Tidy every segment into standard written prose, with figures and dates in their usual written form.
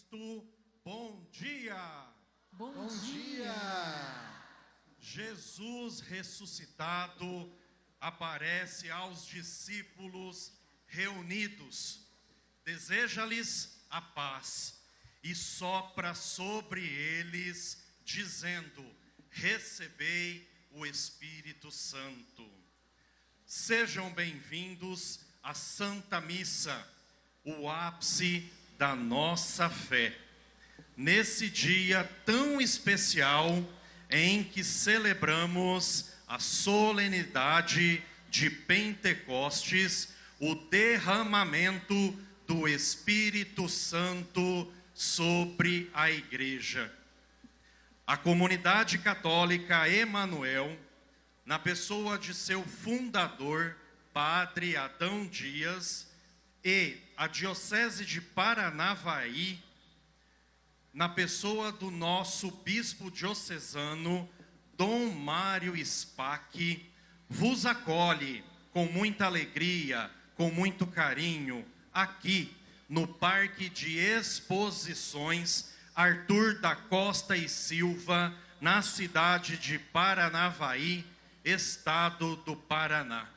Cristo, bom dia! Bom dia! Jesus ressuscitado aparece aos discípulos reunidos, deseja-lhes a paz e sopra sobre eles, dizendo: recebei o Espírito Santo. Sejam bem-vindos à Santa Missa, o ápice da nossa fé. Nesse dia tão especial em que celebramos a solenidade de Pentecostes, o derramamento do Espírito Santo sobre a Igreja. A comunidade católica Emanuel, na pessoa de seu fundador, Padre Adão Dias, e a Diocese de Paranavaí, na pessoa do nosso bispo diocesano, Dom Mário Spack, vos acolhe com muita alegria, com muito carinho, aqui no Parque de Exposições Arthur da Costa e Silva, na cidade de Paranavaí, estado do Paraná.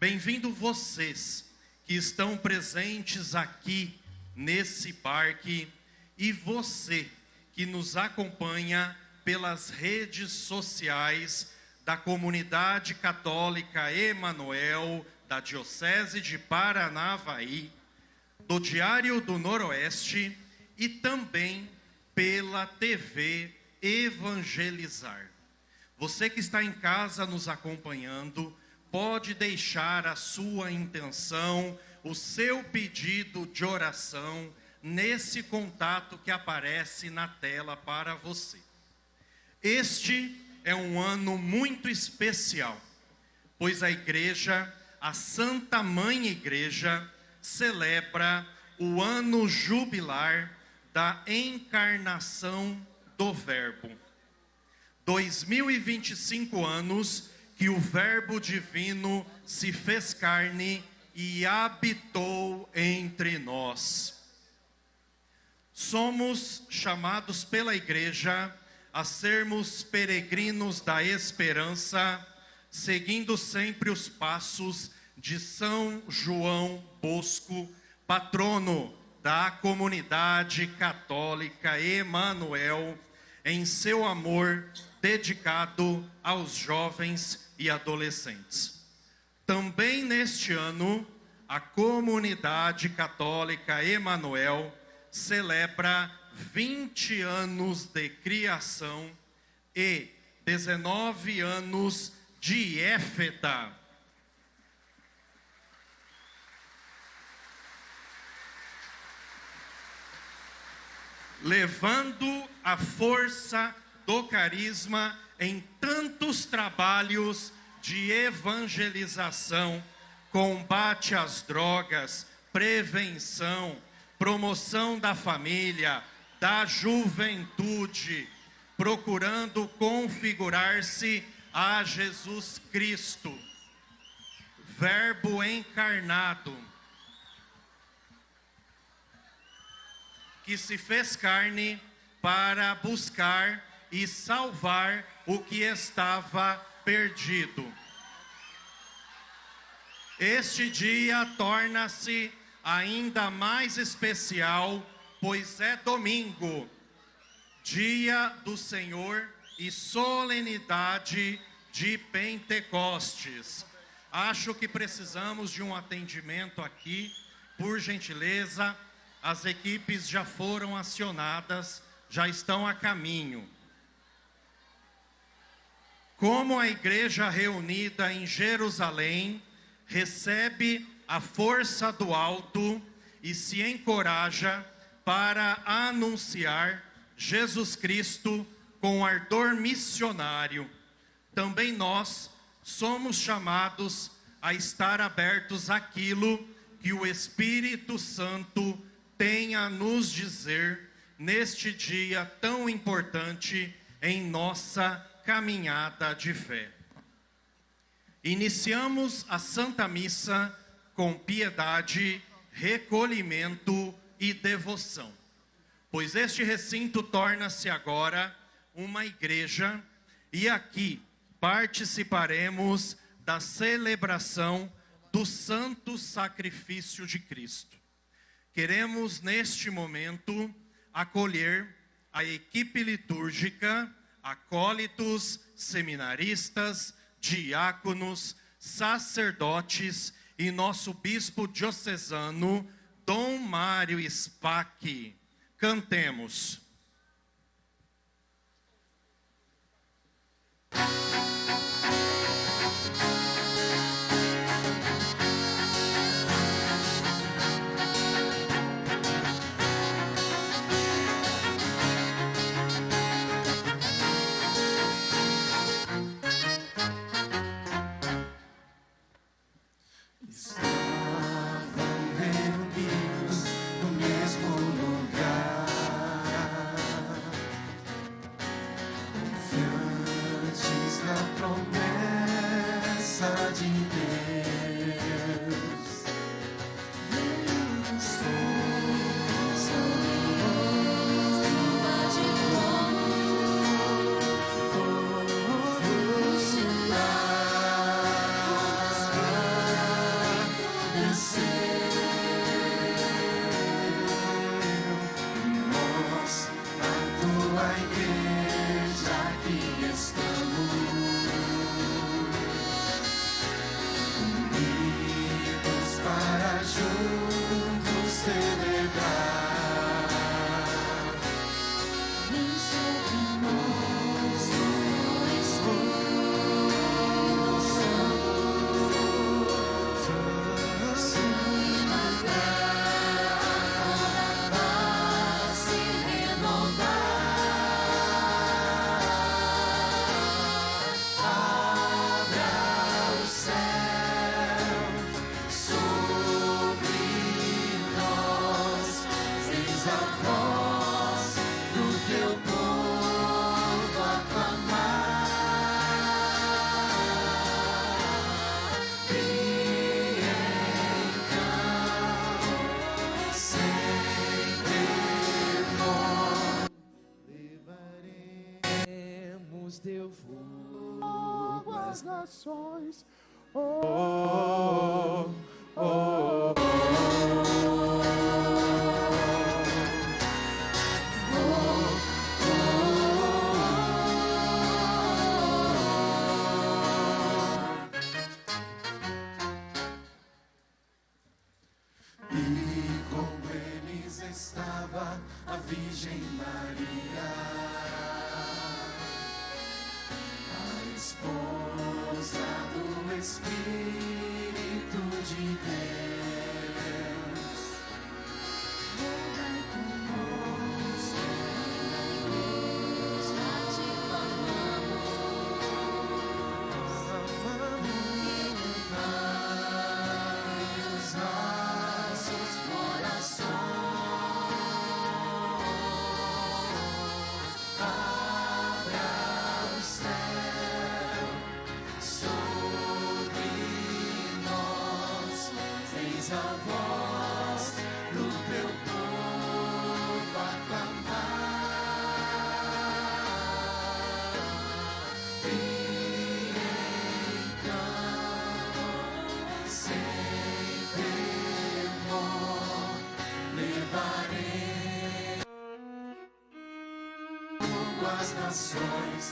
Bem-vindo vocês que estão presentes aqui nesse parque e você que nos acompanha pelas redes sociais da comunidade católica Emanuel, da Diocese de Paranavaí, do Diário do Noroeste e também pela TV Evangelizar. Você que está em casa nos acompanhando, pode deixar a sua intenção, o seu pedido de oração nesse contato que aparece na tela para você. Este é um ano muito especial, pois a Igreja, a Santa Mãe Igreja, celebra o ano jubilar da encarnação do Verbo. 2025 anos que o Verbo Divino se fez carne e habitou entre nós. Somos chamados pela Igreja a sermos peregrinos da esperança, seguindo sempre os passos de São João Bosco, patrono da comunidade católica Emanuel, em seu amor dedicado aos jovens e adolescentes. Também neste ano, a comunidade católica Emanuel celebra 20 anos de criação e 19 anos de éfeta. Levando a força do carisma em tantos trabalhos de evangelização, combate às drogas, prevenção, promoção da família, da juventude, procurando configurar-se a Jesus Cristo, Verbo encarnado, que se fez carne para buscar e salvar o que estava perdido. Este dia torna-se ainda mais especial, pois é domingo, dia do Senhor e solenidade de Pentecostes. Acho que precisamos de um atendimento aqui, por gentileza. As equipes já foram acionadas, já estão a caminho. Como a igreja reunida em Jerusalém recebe a força do alto e se encoraja para anunciar Jesus Cristo com ardor missionário, também nós somos chamados a estar abertos àquilo que o Espírito Santo tem a nos dizer neste dia tão importante em nossa caminhada de fé. Iniciamos a Santa Missa com piedade, recolhimento e devoção. pois este recinto torna-se agora uma igreja e aqui participaremos da celebração do santo sacrifício de Cristo. Queremos, neste momento, acolher a equipe litúrgica, acólitos, seminaristas, diáconos, sacerdotes e nosso bispo diocesano, Dom Mário Spack. Cantemos. Teu fogo às nações. E com eles estava a Virgem Maria, esposa do Espírito de Deus. Rogai por nós, já te clamamos, e os nossos corações. Abra o céu sobre nós, fez a voz do teu povo aclamar, e então sem temor levarei as nações.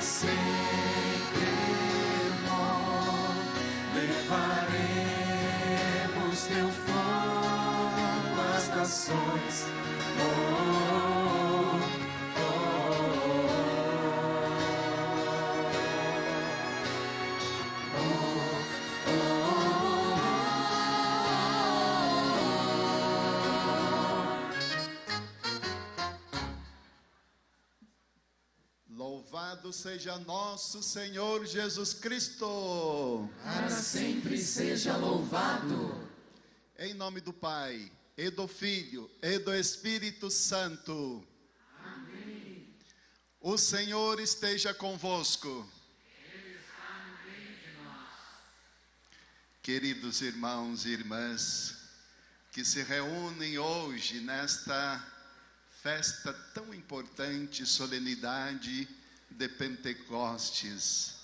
sempre bom. Levaremos teu fogo às nações. Oh, oh, oh, oh, oh. Louvado seja nosso Senhor Jesus Cristo. Para sempre seja louvado. Em nome do Pai, e do Filho, e do Espírito Santo. Amém. O Senhor esteja convosco. Ele está no meio de nós. Queridos irmãos e irmãs, que se reúnem hoje nesta festa tão importante, solenidade de Pentecostes.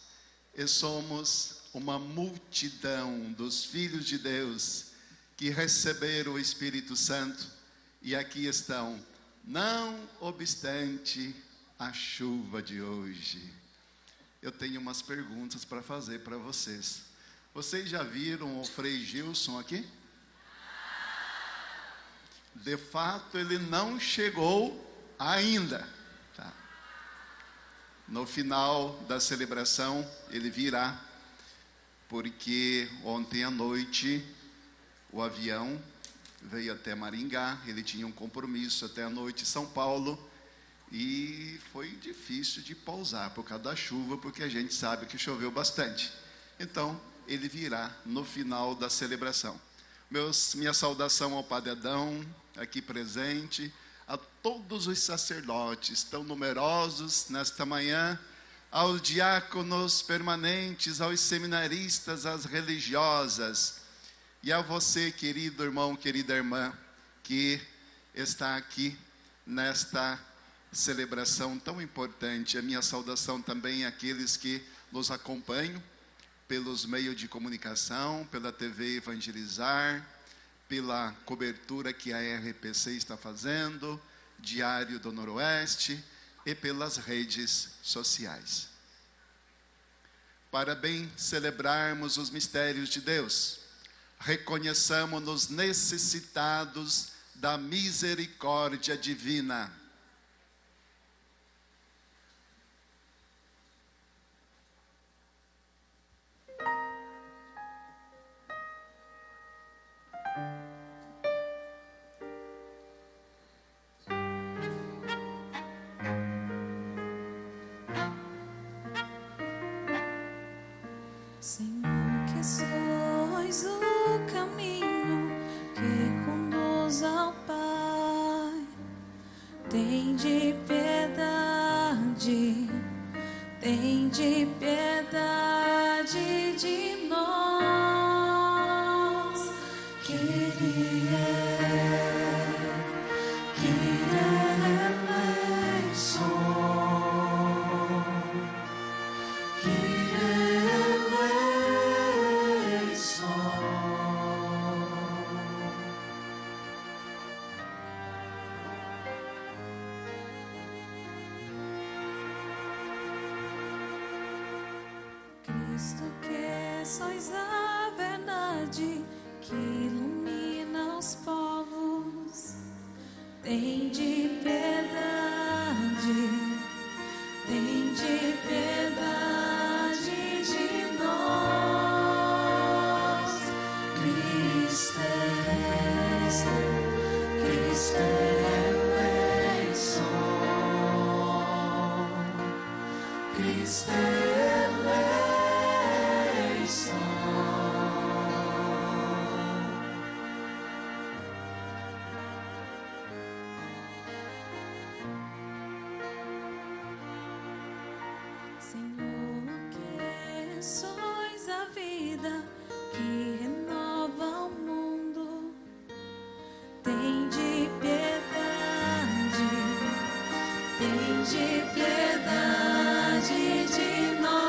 E somos uma multidão dos filhos de Deus que receberam o Espírito Santo e aqui estão, não obstante a chuva de hoje. Eu tenho umas perguntas para fazer para vocês. Vocês já viram o Frei Gilson aqui? De fato, ele não chegou ainda. Tá. No final da celebração, ele virá, porque ontem à noite o avião veio até Maringá, ele tinha um compromisso até a noite em São Paulo, e foi difícil de pousar por causa da chuva, porque a gente sabe que choveu bastante. Então, ele virá no final da celebração. Minha saudação ao Padre Adão, aqui presente, a todos os sacerdotes tão numerosos nesta manhã, aos diáconos permanentes, aos seminaristas, às religiosas, e a você, querido irmão, querida irmã, que está aqui nesta celebração tão importante. A minha saudação também àqueles que nos acompanham pelos meios de comunicação, pela TV Evangelizar, pela cobertura que a RPC está fazendo, Diário do Noroeste, e pelas redes sociais. Para bem celebrarmos os mistérios de Deus, reconheçamos-nos necessitados da misericórdia divina. Senhor, que sois o caminho que conduz ao Pai, tende piedade de nós. Cristo, que sois a verdade que ilumina os povos, tende piedade de nós. Cristo Senhor, que sois a vida que renova o mundo, tende piedade de nós.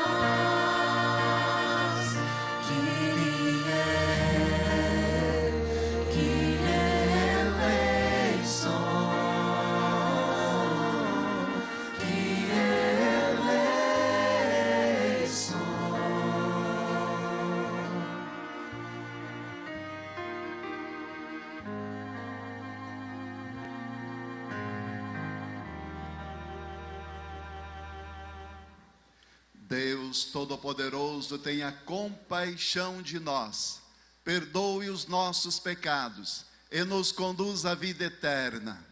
Deus Todo-Poderoso, tenha compaixão de nós, perdoe os nossos pecados e nos conduz à vida eterna.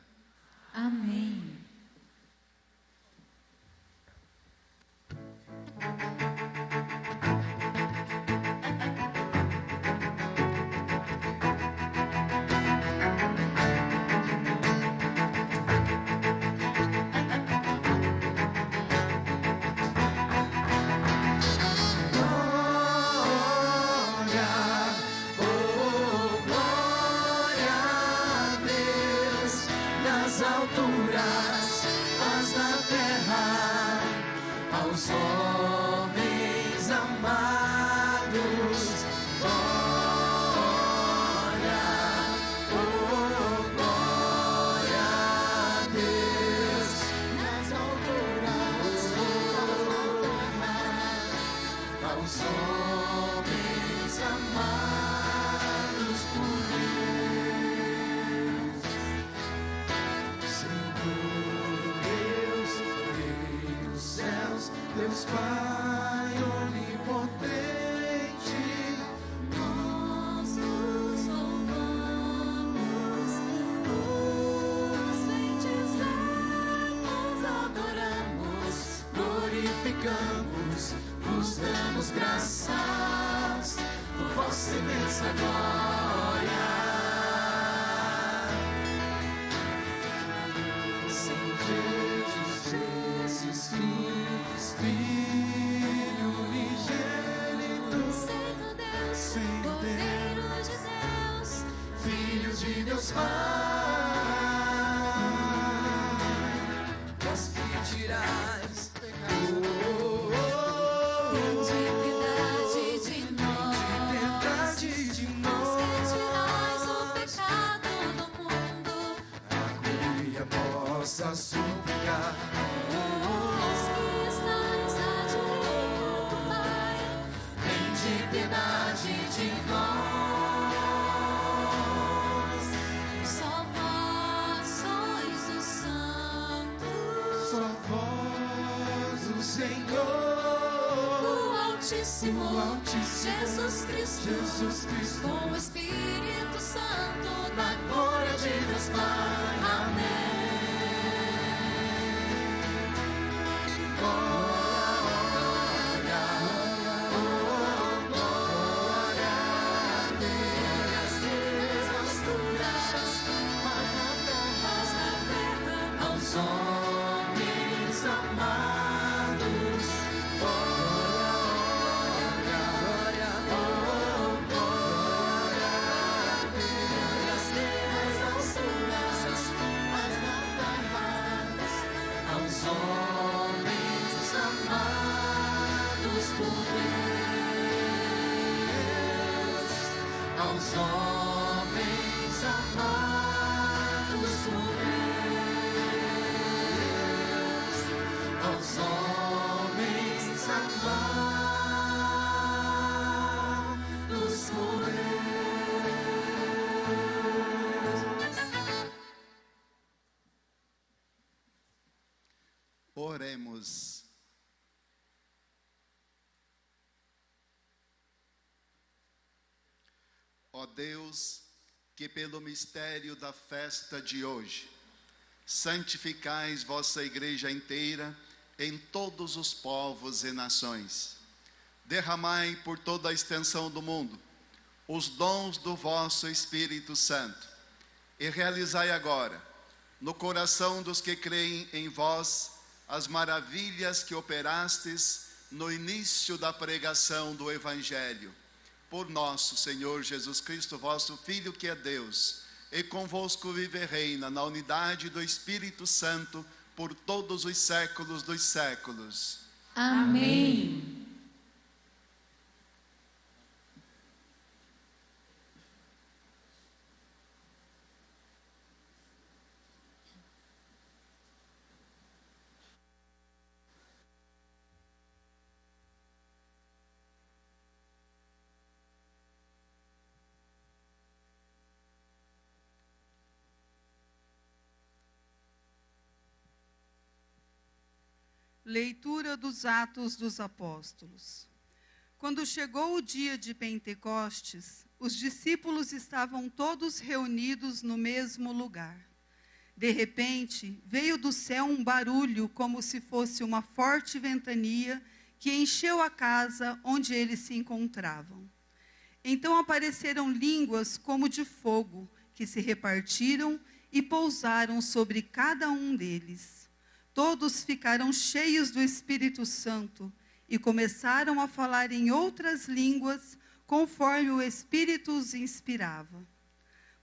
Amém. Nas alturas, paz na terra, aos homens amados. Glória, oh glória a Deus. Nas alturas, aos homens amados por Deus. Deus Pai onipotente, Nós os louvamos, os bendizemos, adoramos, glorificamos, vos damos graças por vossa imensa glória. Jesus Cristo, Filho unigênito, Senhor Deus, Senhor Cordeiro de Deus, Filho de Deus Pai, vós que tirais de piedade de nós, piedade de vós que nós, tirais o pecado do mundo, e a nossa súplica. vós que estáis à direita do Pai, Tende piedade de nós. só vós sois os santos, Só vós, o Senhor, o Altíssimo, Jesus Cristo, com o Espírito Santo, na glória de Deus Pai. Amém. Aos homens amados, glória, glória, oh, glória a Deus. Nas alturas, paz na terra, aos homens amados por Deus, aos homens amados por Deus, aos homens amados por Deus. Oremos. Ó Deus, que pelo mistério da festa de hoje, santificais vossa igreja inteira em todos os povos e nações. Derramai por toda a extensão do mundo os dons do vosso Espírito Santo e realizai agora, no coração dos que creem em vós, as maravilhas que operastes no início da pregação do Evangelho. Por nosso Senhor Jesus Cristo, vosso Filho, que é Deus, e convosco vive e reina na unidade do Espírito Santo por todos os séculos dos séculos. Amém. Leitura dos Atos dos Apóstolos. Quando chegou o dia de Pentecostes, os discípulos estavam todos reunidos no mesmo lugar. De repente, veio do céu um barulho como se fosse uma forte ventania que encheu a casa onde eles se encontravam. Então apareceram línguas como de fogo, que se repartiram e pousaram sobre cada um deles. Todos ficaram cheios do Espírito Santo e começaram a falar em outras línguas, conforme o Espírito os inspirava.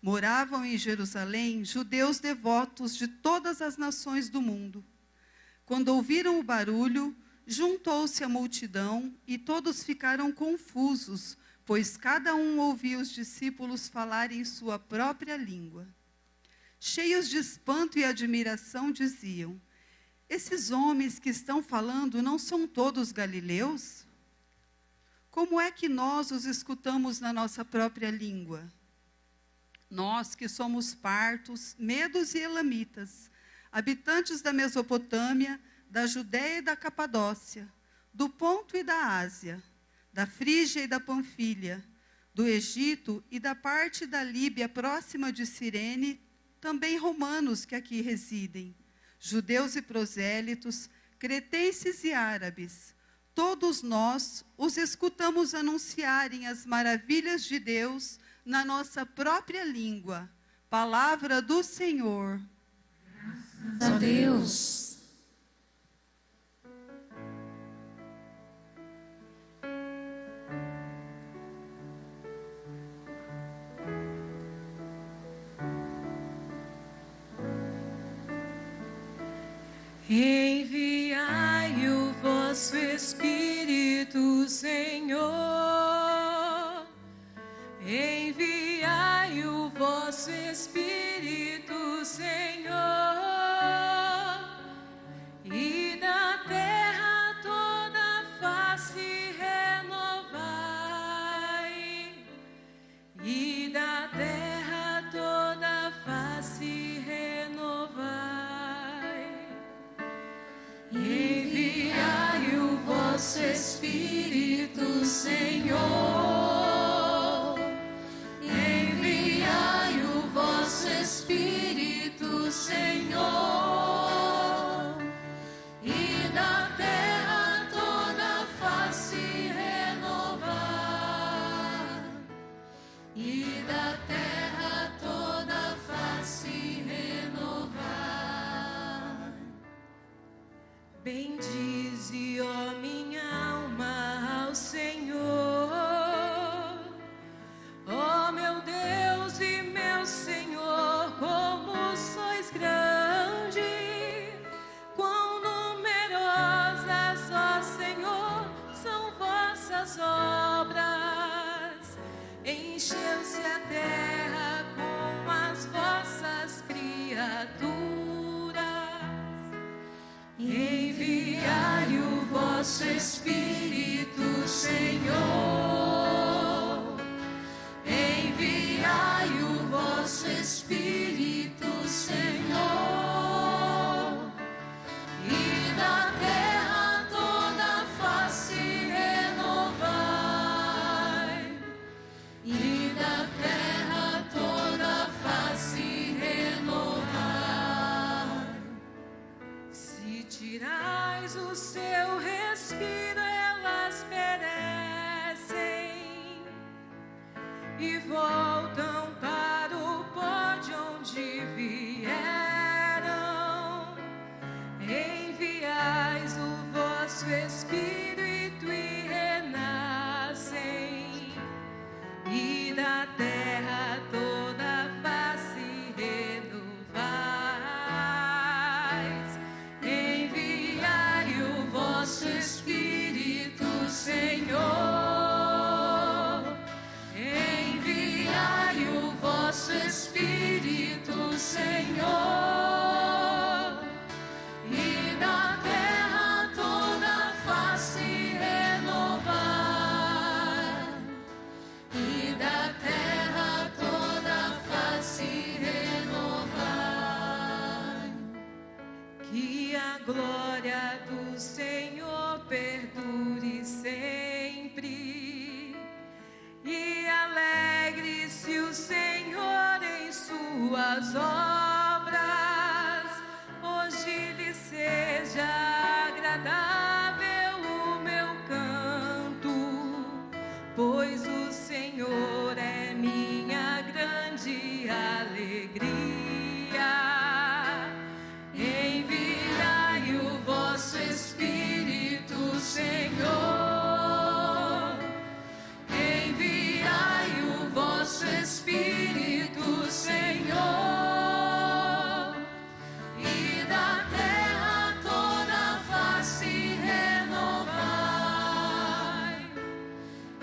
Moravam em Jerusalém judeus devotos de todas as nações do mundo. Quando ouviram o barulho, juntou-se a multidão e todos ficaram confusos, pois cada um ouvia os discípulos falarem em sua própria língua. Cheios de espanto e admiração, diziam: esses homens que estão falando não são todos galileus? Como é que nós os escutamos na nossa própria língua? Nós que somos partos, medos e elamitas, habitantes da Mesopotâmia, da Judéia e da Capadócia, do Ponto e da Ásia, da Frígia e da Panfilha, do Egito e da parte da Líbia próxima de Cirene, também romanos que aqui residem, judeus e prosélitos, cretenses e árabes, todos nós os escutamos anunciarem as maravilhas de Deus na nossa própria língua. Palavra do Senhor. Graças a Deus. Enviai o vosso Espírito, Senhor. Enviai o vosso Espírito, Senhor. E da terra toda face renovai. E da terra toda face renovai. Enviai o vosso Espírito, Senhor. Enviai o vosso Espírito, Senhor. E da terra toda face renovar. E da terra toda face renovar. Bendize, ó minha alma, ao Senhor, ó meu Deus e meu Senhor, como sois grande, quão numerosas, ó Senhor, são vossas obras. Encheu-se a terra com as vossas criaturas. Enviai o vosso Espírito, Senhor. Enviai o vosso Espírito, Senhor. E da terra toda face renovai. E da terra toda face renovar. Se tirais o seu respiro, elas perecem e voltam para o pó de onde vieram. Enviais o vosso Espírito e renascem, e da terra toda face renovais. Enviai o vosso Espírito, Senhor. Enviai perdure sempre. E alegre-se o Senhor em suas obras, hoje lhe seja agradável o meu canto, pois o Senhor é minha grande alegria. Enviai o vosso Espírito, Senhor. Enviai o vosso Espírito, Senhor. E da terra toda a face renovai.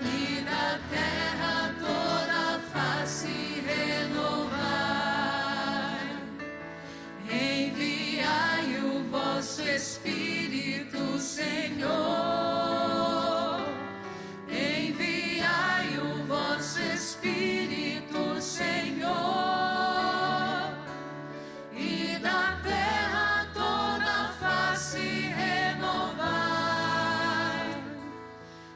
E da terra toda a face renovai. Enviai o vosso Espírito, Senhor. Enviai o vosso Espírito, Senhor. E da terra toda a face renovai.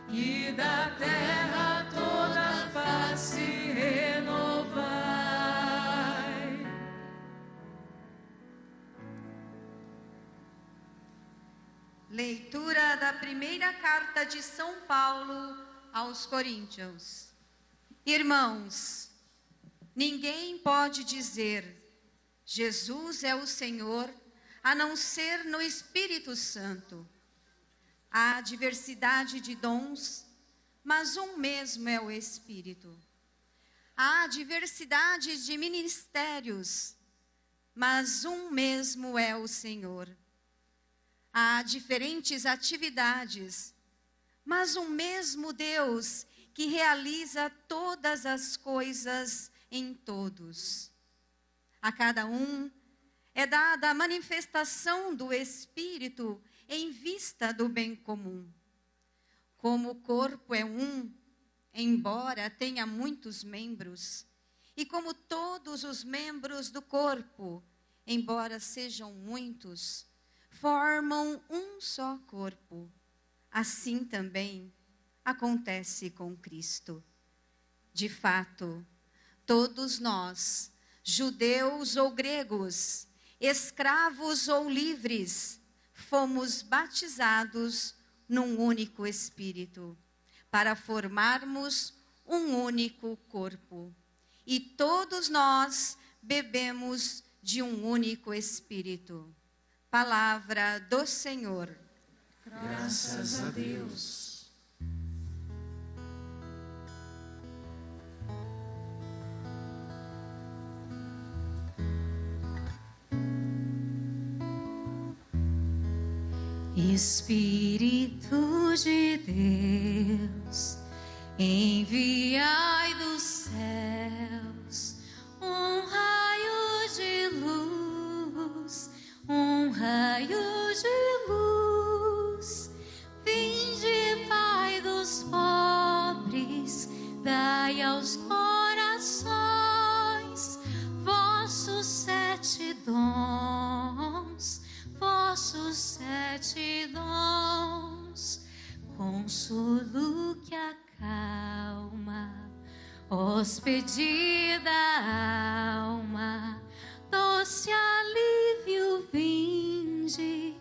E da terra toda a face renovai. Leitura da primeira carta de São Paulo aos Coríntios. Irmãos, ninguém pode dizer Jesus é o Senhor, a não ser no Espírito Santo. Há diversidade de dons, mas um mesmo é o Espírito. Há diversidade de ministérios, mas um mesmo é o Senhor. Há diferentes atividades, mas um mesmo Deus que realiza todas as coisas em todos. A cada um é dada a manifestação do Espírito em vista do bem comum. Como o corpo é um, embora tenha muitos membros, e como todos os membros do corpo, embora sejam muitos, formam um só corpo. Assim também acontece com Cristo. De fato, todos nós, judeus ou gregos, escravos ou livres, fomos batizados num único Espírito, para formarmos um único corpo. E todos nós bebemos de um único Espírito. Palavra do Senhor. Graças a Deus. Espírito de Deus, enviai dos céus um raio de luz, um raio de luz. Vinde, Pai dos pobres, dai aos corações vossos 7 dons, vossos 7 dons, consolo que acalma, hóspede da alma, doce alívio vinde,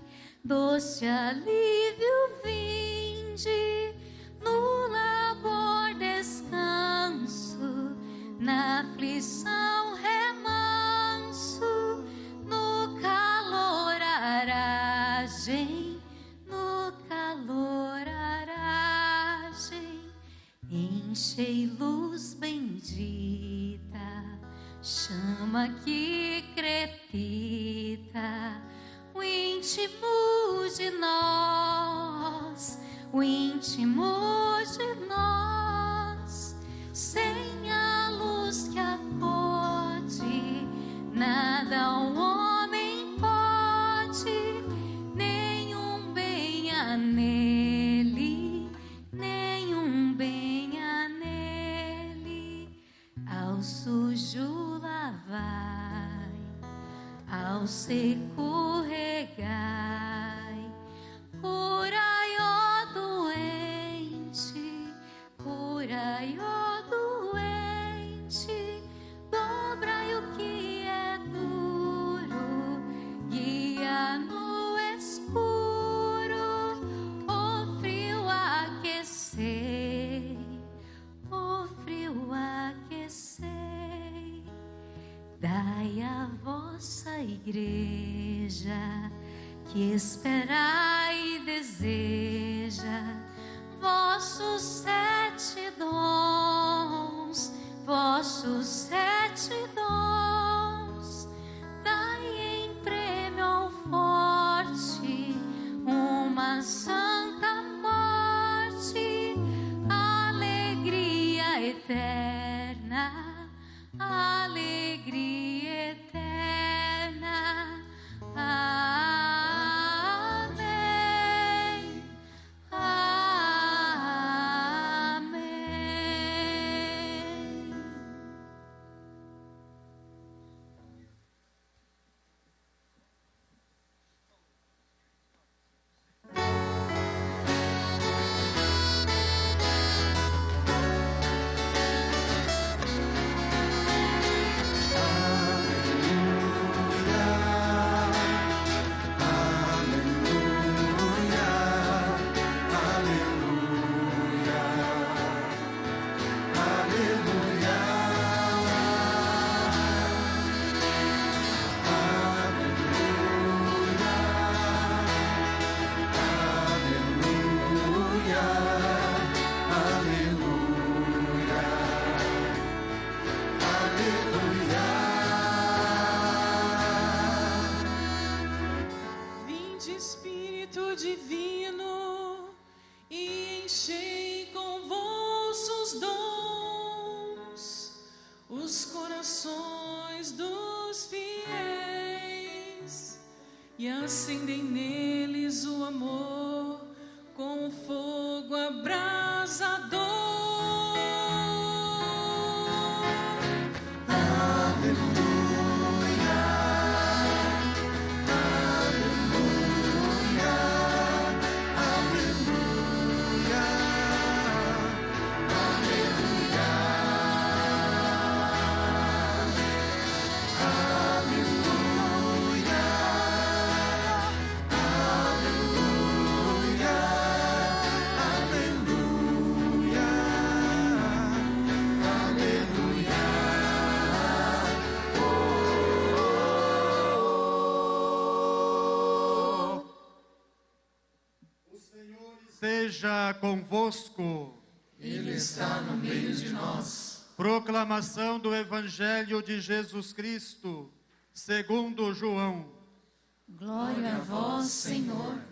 doce alívio vinde, no labor descanso, na aflição remanso, no calor aragem, no calor aragem, enchei luz bendita, chama que crepita, o íntimo de nós, o íntimo de nós, sem a luz que acode, nada o homem pode, nenhum bem há nele, nenhum bem há nele, ao sujo lavai, ao seco regai, curai, ó igreja que espera e deseja vossos 7 dons, vossos 7 dons. Dai em prêmio ao forte uma santa morte, alegria eterna, alegria eterna. Amém, amém. Vinde, Espírito Divino, e enchei com vossos dons os corações dos fiéis, e acendei neles o amor com fogo abrasador. Seja convosco. Ele está no meio de nós. Proclamação do Evangelho de Jesus Cristo, segundo João. Glória a vós, Senhor.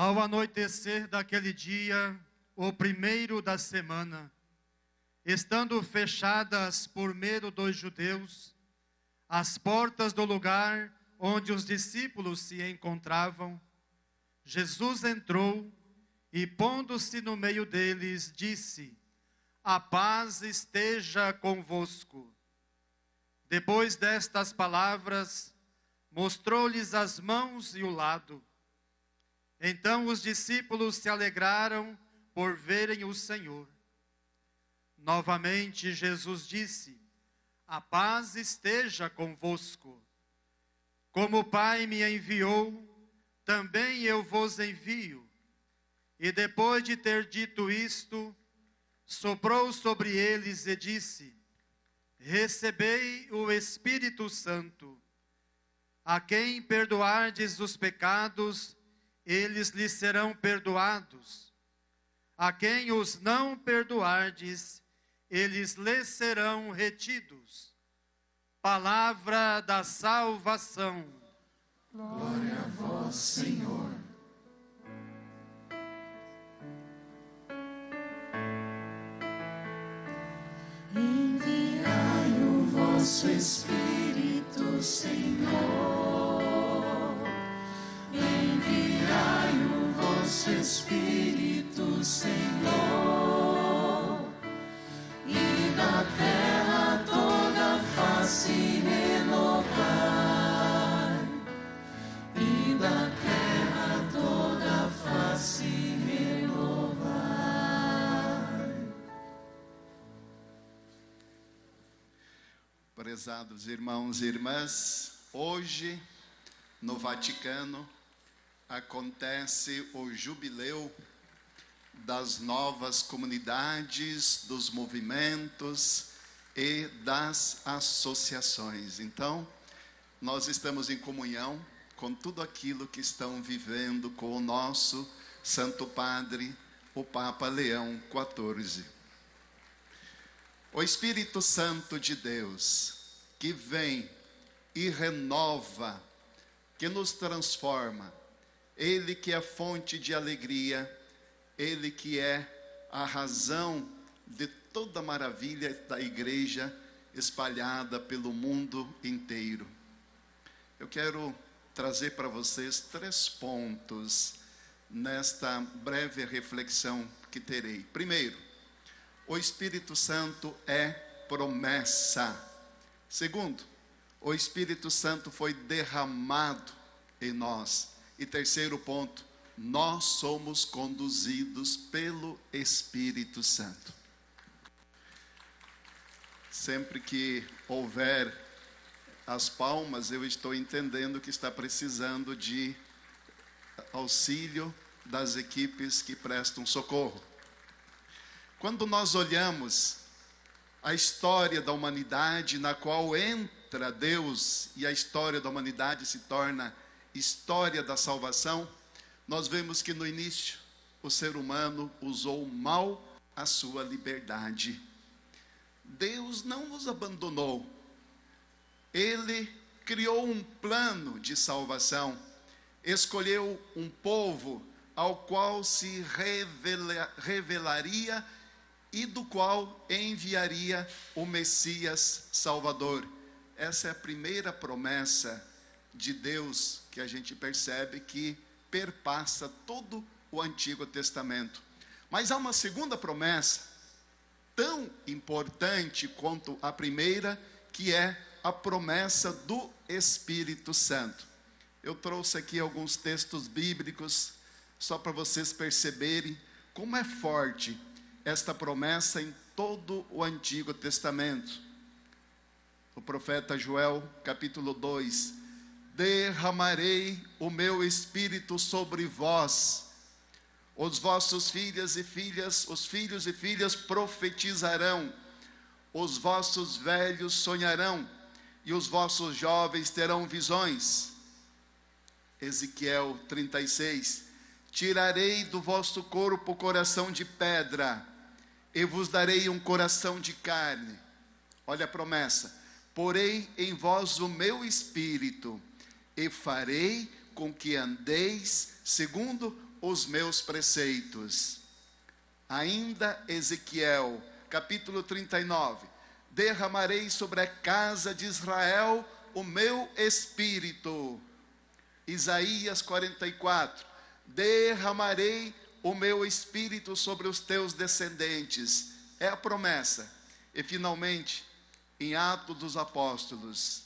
Ao anoitecer daquele dia, o primeiro da semana, estando fechadas por medo dos judeus as portas do lugar onde os discípulos se encontravam, Jesus entrou e, pondo-se no meio deles, disse: a paz esteja convosco. Depois destas palavras, mostrou-lhes as mãos e o lado. Então os discípulos se alegraram por verem o Senhor. Novamente Jesus disse: a paz esteja convosco. Como o Pai me enviou, também eu vos envio. E depois de ter dito isto, soprou sobre eles e disse: recebei o Espírito Santo. A quem perdoardes os pecados, eles lhes serão perdoados. A quem os não perdoardes, eles lhes serão retidos. Palavra da salvação. Glória a vós, Senhor. Enviai O vosso Espírito, Senhor. Enviai o vosso Espírito, Senhor, e da terra toda a face renovar, e da terra toda a face renovar. Prezados irmãos e irmãs, hoje no Vaticano acontece o jubileu das novas comunidades, dos movimentos e das associações. Então, nós estamos em comunhão com tudo aquilo que estão vivendo com o nosso Santo Padre, o Papa Leão XIV. O Espírito Santo de Deus, que vem e renova, que nos transforma, Ele que é fonte de alegria, Ele que é a razão de toda a maravilha da igreja espalhada pelo mundo inteiro. Eu quero trazer para vocês 3 pontos nesta breve reflexão que terei. Primeiro, o Espírito Santo é promessa. Segundo, o Espírito Santo foi derramado em nós. E terceiro ponto, nós somos conduzidos pelo Espírito Santo. Sempre que houver as palmas, eu estou entendendo que está precisando de auxílio das equipes que prestam socorro. Quando nós olhamos a história da humanidade, na qual entra Deus e a história da humanidade se torna história da salvação, nós vemos que no início o ser humano usou mal a sua liberdade. Deus não nos abandonou. Ele criou um plano de salvação, escolheu um povo ao qual se revelaria e do qual enviaria o Messias Salvador. Essa é a primeira promessa de Deus que a gente percebe que perpassa todo o Antigo Testamento. Mas há uma segunda promessa, tão importante quanto a primeira, que é a promessa do Espírito Santo. Eu trouxe aqui alguns textos bíblicos, só para vocês perceberem como é forte esta promessa em todo o Antigo Testamento. O profeta Joel, capítulo 2: derramarei o meu espírito sobre vós, os vossos filhos e filhas profetizarão, os vossos velhos sonharão, e os vossos jovens terão visões. Ezequiel 36: tirarei do vosso corpo o coração de pedra, e vos darei um coração de carne. Olha a promessa: porei em vós o meu espírito, e farei com que andeis segundo os meus preceitos. Ainda Ezequiel, capítulo 39: derramarei sobre a casa de Israel o meu espírito. Isaías 44: derramarei o meu espírito sobre os teus descendentes. É a promessa. E finalmente, em Atos dos Apóstolos,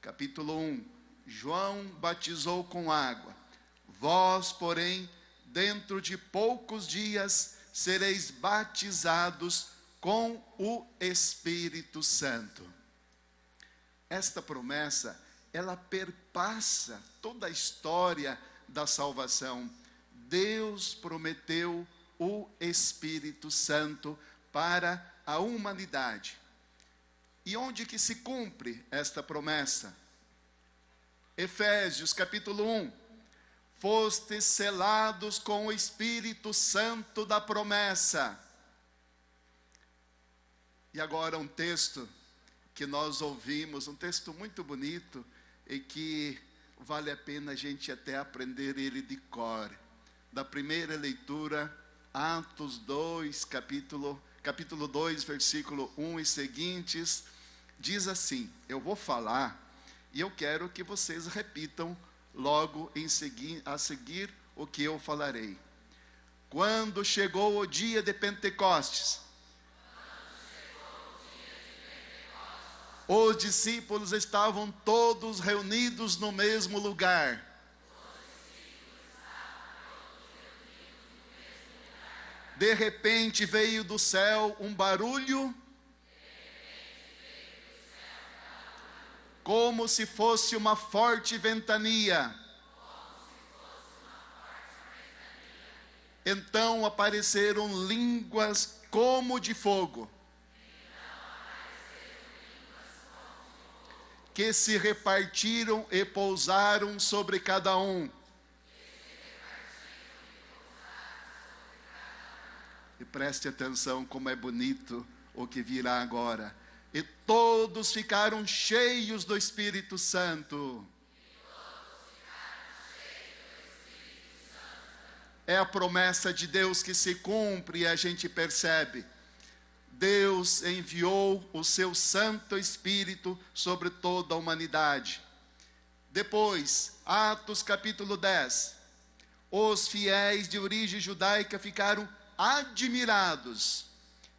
capítulo 1, João batizou com água. Vós, porém, dentro de poucos dias, sereis batizados com o Espírito Santo. Esta promessa, ela perpassa toda a história da salvação. Deus prometeu o Espírito Santo para a humanidade. E onde que se cumpre esta promessa? Efésios capítulo 1: fostes selados com o Espírito Santo da promessa. E agora um texto que nós ouvimos, um texto muito bonito e que vale a pena a gente até aprender ele de cor. Da primeira leitura, Atos 2, capítulo 2, versículo 1 e seguintes, diz assim: eu vou falar e eu quero que vocês repitam logo a seguir o que eu falarei. Quando chegou o dia de Pentecostes, os discípulos estavam todos reunidos no mesmo lugar. De repente veio do céu um barulho como se fosse uma forte ventania. Então apareceram línguas como de fogo, que se repartiram e pousaram sobre cada um. E preste atenção como é bonito o que virá agora. E todos ficaram cheios do Espírito Santo. É a promessa de Deus que se cumpre e a gente percebe. Deus enviou o seu Santo Espírito sobre toda a humanidade. Depois, Atos capítulo 10. Os fiéis de origem judaica ficaram admirados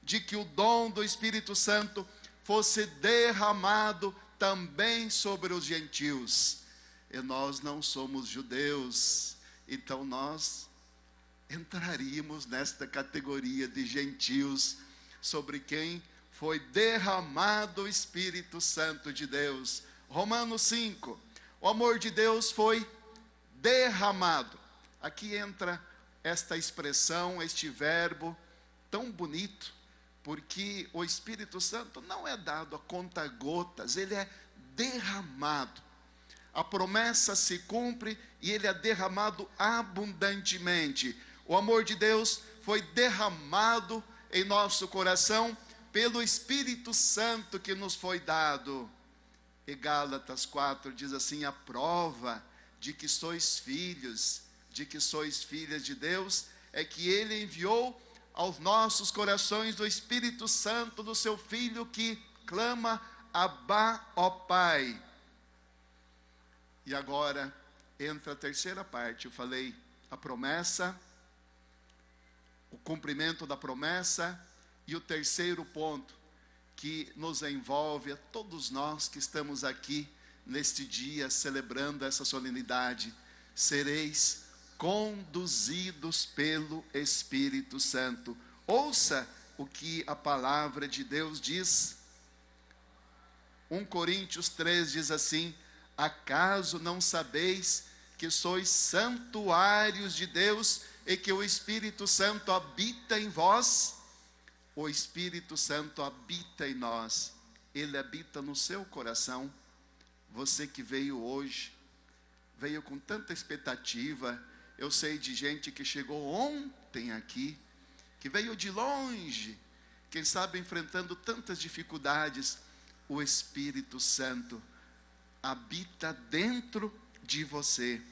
de que o dom do Espírito Santo fosse derramado também sobre os gentios. E nós não somos judeus, então nós entraríamos nesta categoria de gentios, sobre quem foi derramado o Espírito Santo de Deus. Romanos 5, o amor de Deus foi derramado. Aqui entra esta expressão, este verbo tão bonito, porque o Espírito Santo não é dado a conta-gotas, ele é derramado. A promessa se cumpre e ele é derramado abundantemente. O amor de Deus foi derramado em nosso coração pelo Espírito Santo que nos foi dado. E Gálatas 4 diz assim: a prova de que sois filhos, de que sois filhas de Deus, é que ele enviou aos nossos corações do Espírito Santo do seu Filho, que clama: Abá, ó Pai. E agora entra a terceira parte. Eu falei a promessa, o cumprimento da promessa, e o terceiro ponto que nos envolve a todos nós que estamos aqui neste dia celebrando essa solenidade: sereis conduzidos pelo Espírito Santo. Ouça o que a palavra de Deus diz. 1 Coríntios 3 diz assim: acaso não sabeis que sois santuários de Deus e que o Espírito Santo habita em vós? O Espírito Santo habita em nós. Ele habita no seu coração. Você que veio hoje, veio com tanta expectativa. Eu sei de gente que chegou ontem aqui, que veio de longe, quem sabe enfrentando tantas dificuldades. O Espírito Santo habita dentro de você.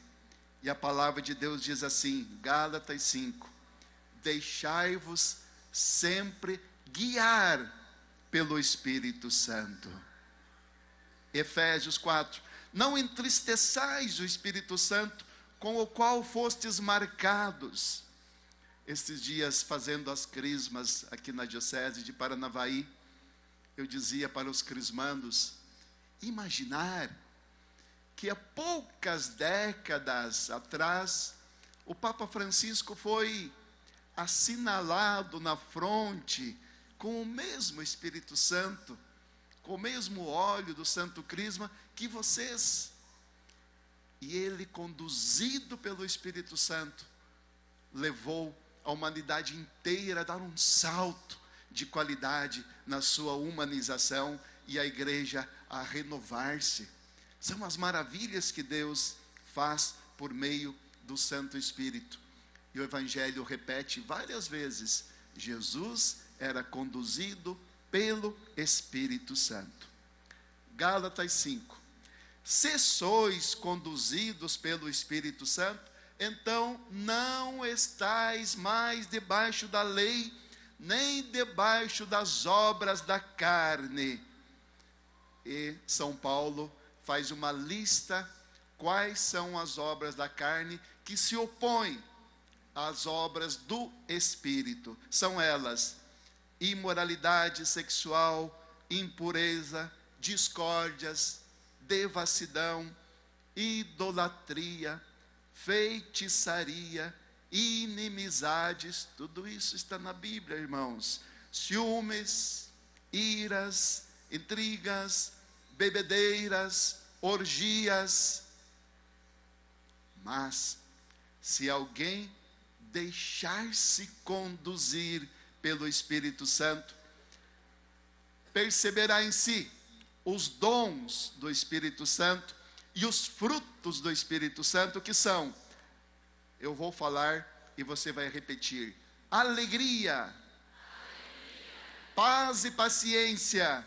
E a palavra de Deus diz assim, Gálatas 5, deixai-vos sempre guiar pelo Espírito Santo. Efésios 4, não entristeçais o Espírito Santo, com o qual fostes marcados. Estes dias, fazendo as crismas aqui na Diocese de Paranavaí, eu dizia para os crismandos, imaginar que há poucas décadas atrás, o Papa Francisco foi assinalado na fronte com o mesmo Espírito Santo, com o mesmo óleo do Santo Crisma que vocês. E ele, conduzido pelo Espírito Santo, levou a humanidade inteira a dar um salto de qualidade na sua humanização e a igreja a renovar-se. São as maravilhas que Deus faz por meio do Santo Espírito. E o Evangelho repete várias vezes, Jesus era conduzido pelo Espírito Santo. Gálatas 5. Se sois conduzidos pelo Espírito Santo, então não estais mais debaixo da lei, nem debaixo das obras da carne. E São Paulo faz uma lista, quais são as obras da carne que se opõem às obras do Espírito. São elas: imoralidade sexual, impureza, discórdias, devassidão, idolatria, feitiçaria, inimizades. Tudo isso está na Bíblia, irmãos. Ciúmes, iras, intrigas, bebedeiras, orgias. Mas, se alguém deixar-se conduzir pelo Espírito Santo, perceberá em si os dons do Espírito Santo e os frutos do Espírito Santo, que são, eu vou falar e você vai repetir: alegria, paz e paciência,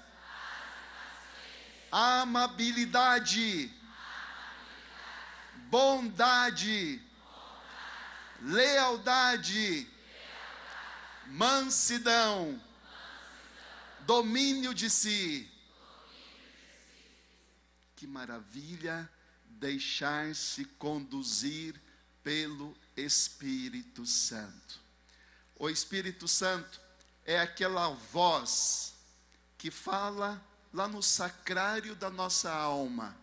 amabilidade, bondade, lealdade, mansidão, domínio de si. Que maravilha deixar-se conduzir pelo Espírito Santo. O Espírito Santo é aquela voz que fala lá no sacrário da nossa alma,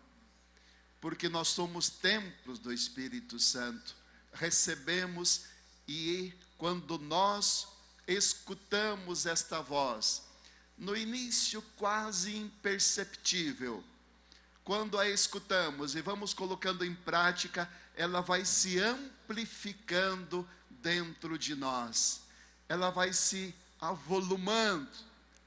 porque nós somos templos do Espírito Santo. Recebemos, e quando nós escutamos esta voz, no início quase imperceptível, quando a escutamos e vamos colocando em prática, ela vai se amplificando dentro de nós. Ela vai se avolumando,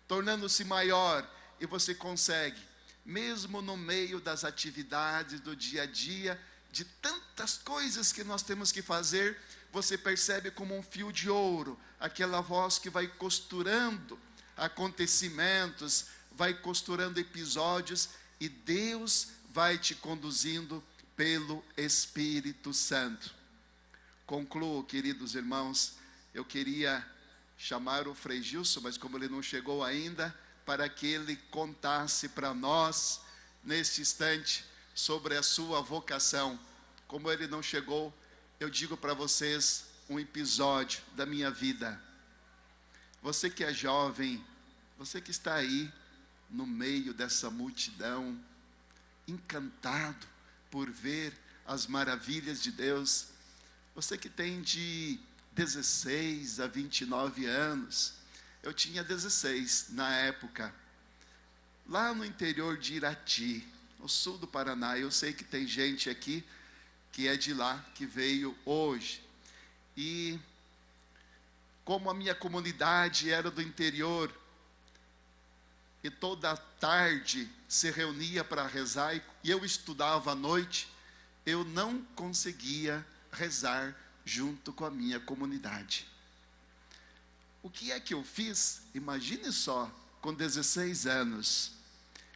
tornando-se maior, e você consegue, mesmo no meio das atividades do dia a dia, de tantas coisas que nós temos que fazer, você percebe como um fio de ouro, aquela voz que vai costurando acontecimentos, vai costurando episódios, e Deus vai te conduzindo pelo Espírito Santo. Concluo, queridos irmãos, eu queria chamar o Frei Gilson, mas como ele não chegou ainda, para que ele contasse para nós, neste instante, sobre a sua vocação. Como ele não chegou, eu digo para vocês um episódio da minha vida. Você que é jovem, você que está aí no meio dessa multidão, encantado por ver as maravilhas de Deus, você que tem de 16 a 29 anos, eu tinha 16 na época, lá no interior de Irati, no sul do Paraná. Eu sei que tem gente aqui que é de lá, que veio hoje, e como a minha comunidade era do interior, e toda tarde se reunia para rezar, e eu estudava à noite, eu não conseguia rezar junto com a minha comunidade. O que é que eu fiz? Imagine só, com 16 anos,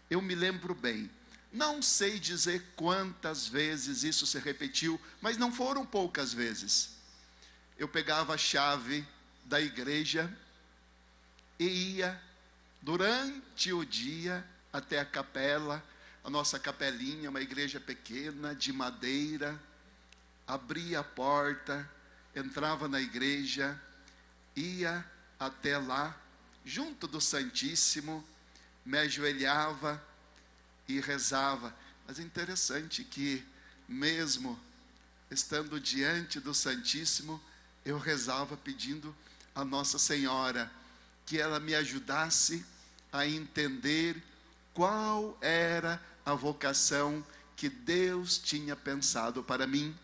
eu me lembro bem, não sei dizer quantas vezes isso se repetiu, mas não foram poucas vezes. Eu pegava a chave da igreja e ia durante o dia até a capela, a nossa capelinha, uma igreja pequena, de madeira, abria a porta, entrava na igreja, ia até lá, junto do Santíssimo, me ajoelhava e rezava. Mas é interessante que, mesmo estando diante do Santíssimo, eu rezava pedindo a Nossa Senhora que ela me ajudasse a entender qual era a vocação que Deus tinha pensado para mim.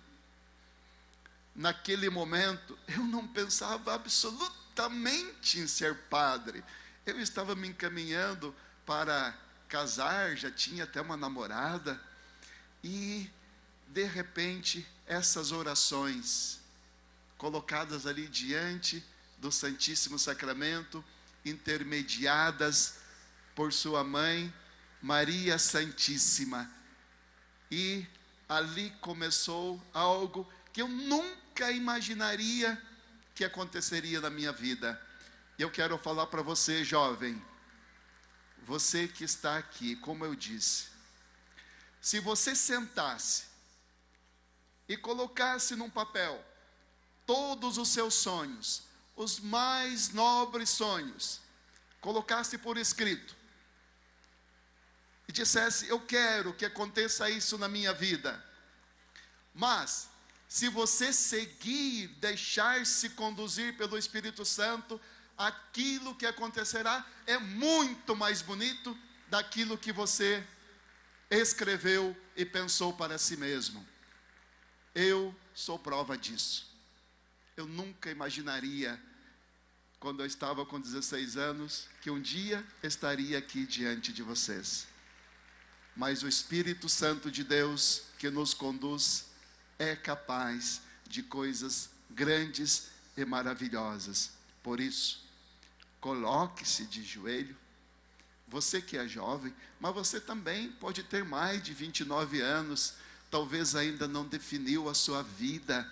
Naquele momento, eu não pensava absolutamente em ser padre. Eu estava me encaminhando para casar, já tinha até uma namorada, e de repente essas orações colocadas ali diante do Santíssimo Sacramento, intermediadas por sua mãe Maria Santíssima, e ali começou algo que eu nunca imaginaria que aconteceria na minha vida. E eu quero falar para você, jovem, você que está aqui, como eu disse, se você sentasse e colocasse num papel todos os seus sonhos, os mais nobres sonhos, colocasse por escrito e dissesse: eu quero que aconteça isso na minha vida, mas se você seguir, deixar-se conduzir pelo Espírito Santo, aquilo que acontecerá é muito mais bonito daquilo que você escreveu e pensou para si mesmo: eu sou prova disso. Eu nunca imaginaria, quando eu estava com 16 anos, que um dia estaria aqui diante de vocês. Mas o Espírito Santo de Deus que nos conduz é capaz de coisas grandes e maravilhosas. Por isso, coloque-se de joelho. Você que é jovem, mas você também pode ter mais de 29 anos, talvez ainda não definiu a sua vida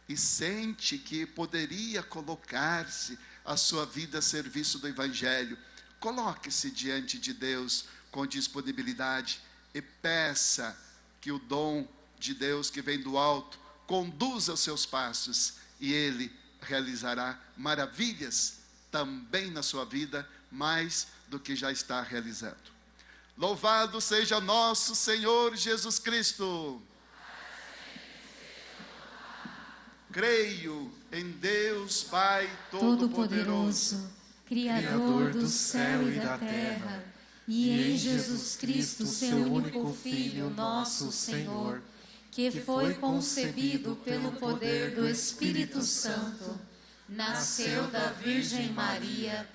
e sente que poderia colocar-se a sua vida a serviço do Evangelho. Coloque-se diante de Deus com disponibilidade e peça que o dom de Deus que vem do alto conduza os seus passos e Ele realizará maravilhas também na sua vida, mais do que já está realizando. Louvado seja nosso Senhor Jesus Cristo. Creio em Deus Pai Todo-Poderoso, Criador do céu e da terra, e em Jesus Cristo, seu único Filho, nosso Senhor, que foi concebido pelo poder do Espírito Santo, nasceu da Virgem Maria,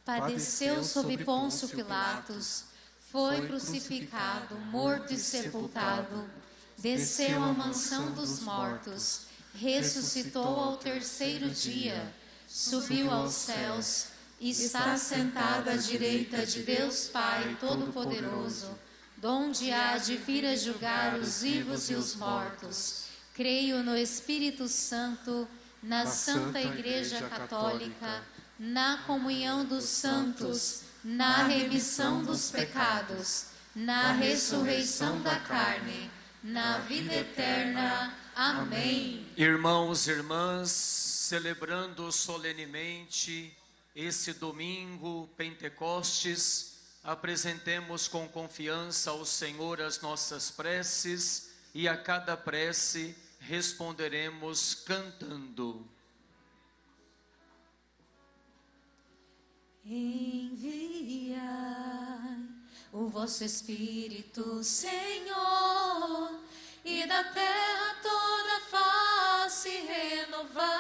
padeceu sob Pôncio Pilatos, foi crucificado, morto e sepultado, desceu à mansão dos mortos, ressuscitou ao terceiro dia, subiu aos céus, está sentado à direita de Deus Pai Todo-Poderoso, donde há de vir a julgar os vivos e os mortos. Creio no Espírito Santo, na Santa Igreja Católica, na comunhão dos santos, na remissão dos pecados, na ressurreição da carne, na vida eterna. Amém. Irmãos e irmãs, celebrando solenemente esse domingo, Pentecostes, apresentemos com confiança ao Senhor as nossas preces e a cada prece responderemos cantando. Enviai o vosso Espírito, Senhor, e da terra toda face renovar.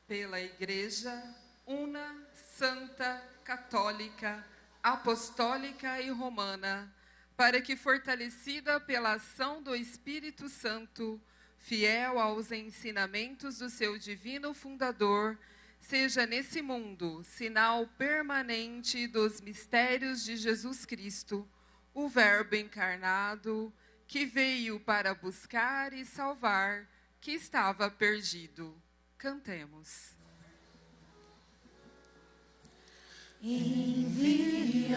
Pela Igreja una, santa, católica, apostólica e romana, para que, fortalecida pela ação do Espírito Santo, fiel aos ensinamentos do seu divino fundador, seja nesse mundo sinal permanente dos mistérios de Jesus Cristo, o Verbo encarnado, que veio para buscar e salvar que estava perdido. Cantemos. Enviai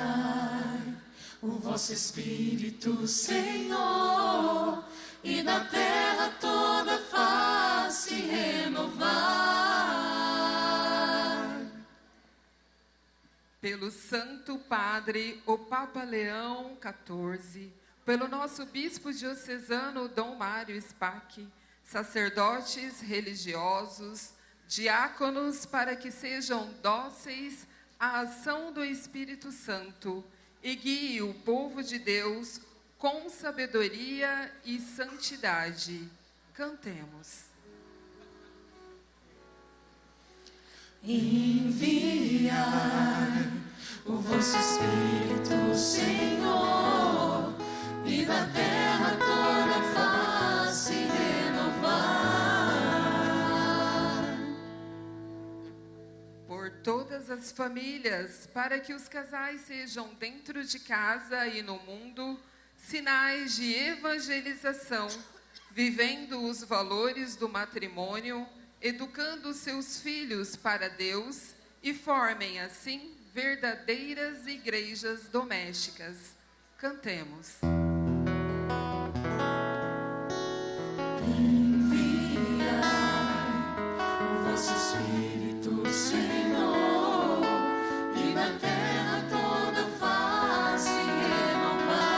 o vosso Espírito, Senhor, e da terra toda face renovar. Pelo Santo Padre, o Papa Leão XIV, pelo nosso Bispo Diocesano Dom Mário Spack, sacerdotes religiosos, diáconos, para que sejam dóceis à ação do Espírito Santo e guie o povo de Deus com sabedoria e santidade. Cantemos. Enviai o vosso Espírito, Senhor, e da terra toda face renovar. Por todas as famílias, para que os casais sejam dentro de casa e no mundo sinais de evangelização, vivendo os valores do matrimônio, educando seus filhos para Deus e formem assim verdadeiras igrejas domésticas. Cantemos. Enviai o vosso Espírito, Senhor, e da terra toda face renovar.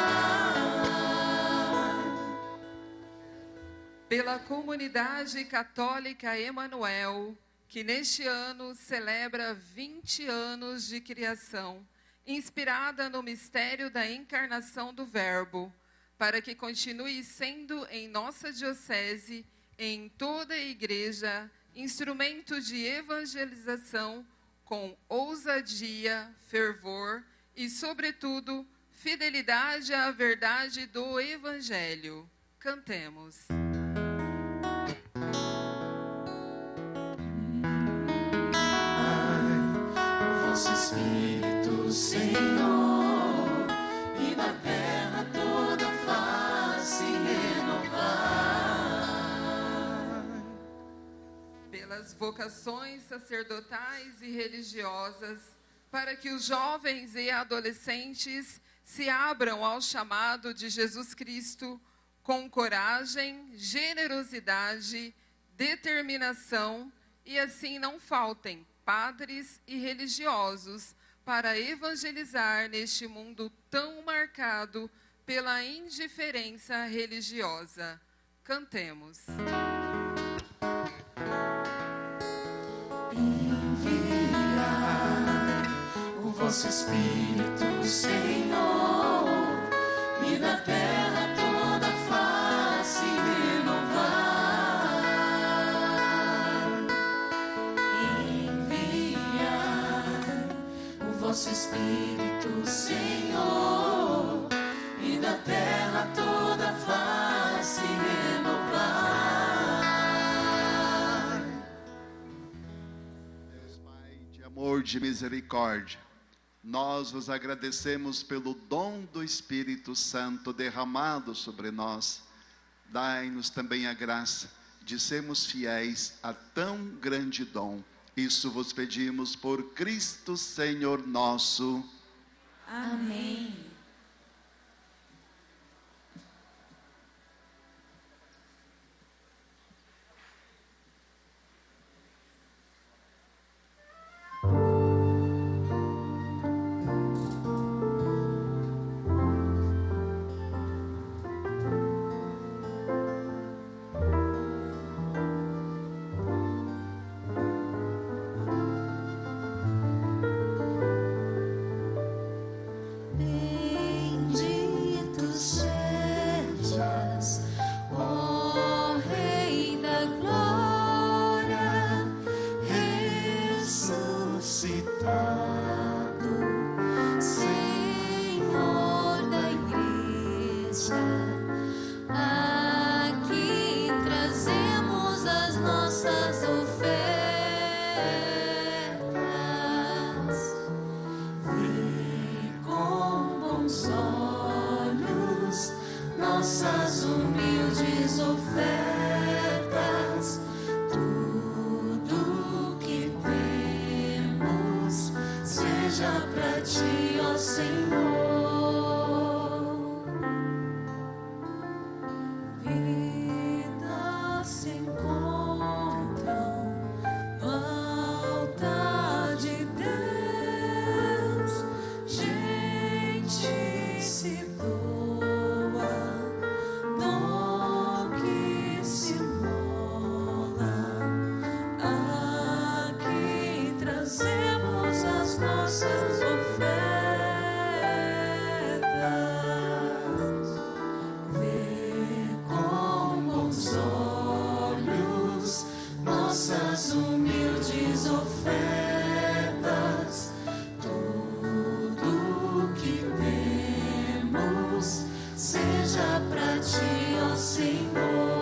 Pela comunidade católica Emanuel, que neste ano celebra 20 anos de criação, inspirada no mistério da encarnação do Verbo, para que continue sendo em nossa diocese, em toda a igreja, instrumento de evangelização com ousadia, fervor e, sobretudo, fidelidade à verdade do Evangelho. Cantemos. Vosso Espírito, Senhor, e na terra toda face renovar. Pelas vocações sacerdotais e religiosas, para que os jovens e adolescentes se abram ao chamado de Jesus Cristo com coragem, generosidade, determinação, e assim não faltem padres e religiosos para evangelizar neste mundo tão marcado pela indiferença religiosa. Cantemos. Enviai o vosso Espírito, Senhor, e da terra toda face renovar. Enviai o vosso Espírito, Senhor, e da terra toda face renovar. Deus Pai de amor, de misericórdia, nós vos agradecemos pelo dom do Espírito Santo derramado sobre nós. Dai-nos também a graça de sermos fiéis a tão grande dom. Isso vos pedimos por Cristo Senhor nosso. Amém. nossas humildes ofertas, tudo que temos, seja pra ti, ó Senhor. Vidas se encontram no altar de Deus, gente se doa, dom que se mola. Aqui trazemos as nossas ofertas. Vê com bons olhos nossas humildes ofertas. Tudo que temos, seja pra ti, ó Senhor.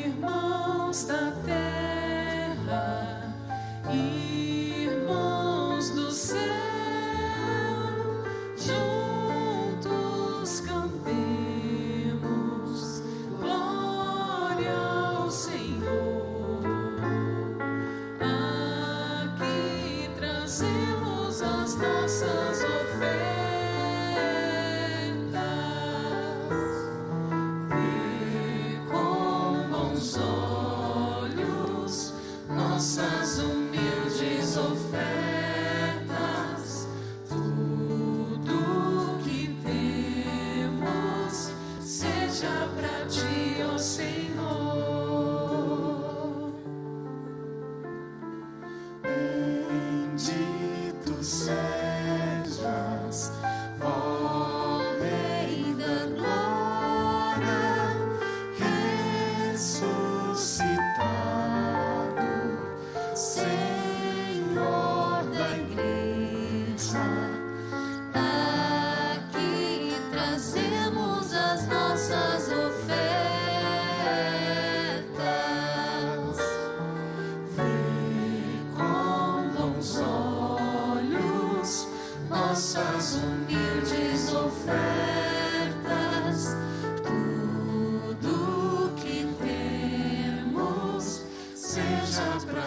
Irmãos da terra, irmãos do céu, juntos cantemos glória ao Senhor. Aqui trazemos as nossas ofertas. Vê com bons olhos nossas humildes ofertas. Tudo que temos, seja pra ti, ó Senhor.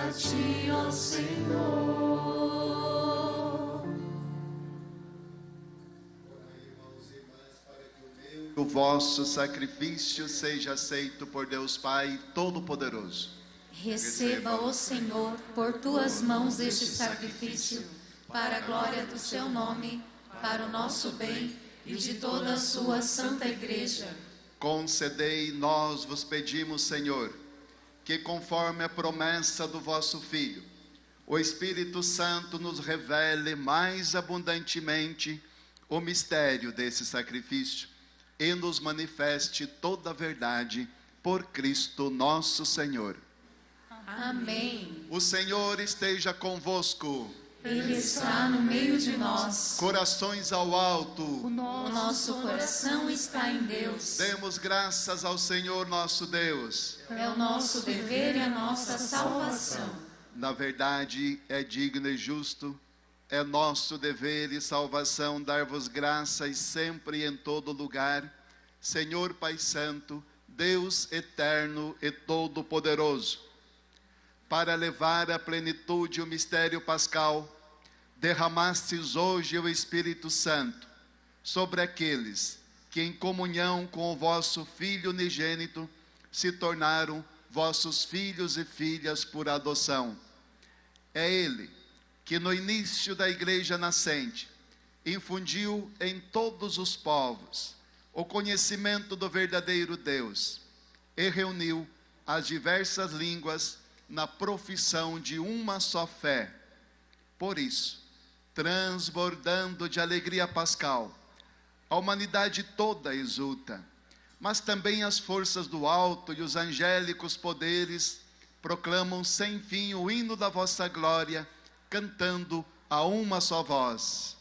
a ti, ó Senhor. O vosso sacrifício seja aceito por Deus Pai Todo-Poderoso. Receba, ó Senhor, por tuas mãos este sacrifício, para a glória do seu nome, para o nosso bem e de toda a sua santa igreja. Concedei, nós vos pedimos, Senhor, que conforme a promessa do vosso Filho, o Espírito Santo nos revele mais abundantemente o mistério desse sacrifício e nos manifeste toda a verdade por Cristo nosso Senhor. Amém. O Senhor esteja convosco. Ele está no meio de nós. Corações ao alto. O nosso coração está em Deus. Demos graças ao Senhor nosso Deus. É o nosso dever e a nossa salvação. Na verdade, é digno e justo, é nosso dever e salvação dar-vos graças sempre e em todo lugar, Senhor Pai Santo, Deus eterno e todo-poderoso. Para levar à plenitude o mistério pascal, derramastes hoje o Espírito Santo sobre aqueles que em comunhão com o vosso Filho unigênito se tornaram vossos filhos e filhas por adoção. É Ele que no início da igreja nascente infundiu em todos os povos o conhecimento do verdadeiro Deus e reuniu as diversas línguas na profissão de uma só fé. Por isso, transbordando de alegria pascal, a humanidade toda exulta, mas também as forças do alto e os angélicos poderes proclamam sem fim o hino da vossa glória, cantando a uma só voz.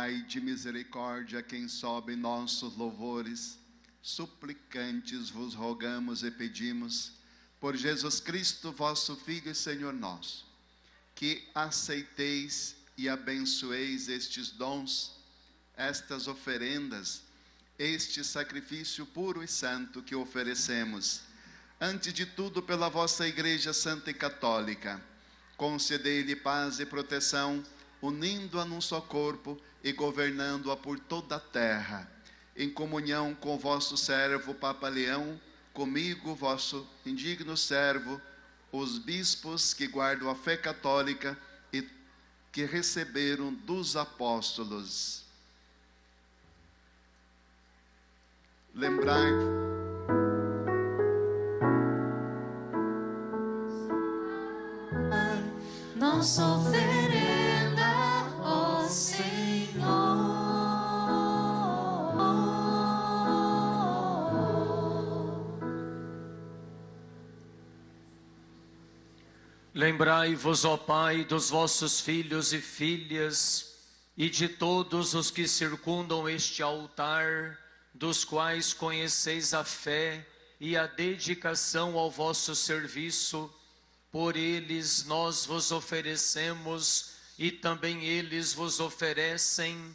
Pai de misericórdia, quem sobe nossos louvores, suplicantes vos rogamos e pedimos, por Jesus Cristo, vosso Filho e Senhor nosso, que aceiteis e abençoeis estes dons, estas oferendas, este sacrifício puro e santo que oferecemos. Antes de tudo, pela vossa Igreja Santa e Católica, concedei-lhe paz e proteção unindo-a num só corpo e governando-a por toda a terra, em comunhão com vosso servo Papa Leão, comigo, vosso indigno servo, os bispos que guardam a fé católica e que receberam dos apóstolos. Lembrai nossa oferenda, ó Senhor. Lembrai-vos, ó Pai, dos vossos filhos e filhas e de todos os que circundam este altar, dos quais conheceis a fé e a dedicação ao vosso serviço. Por eles nós vos oferecemos e também eles vos oferecem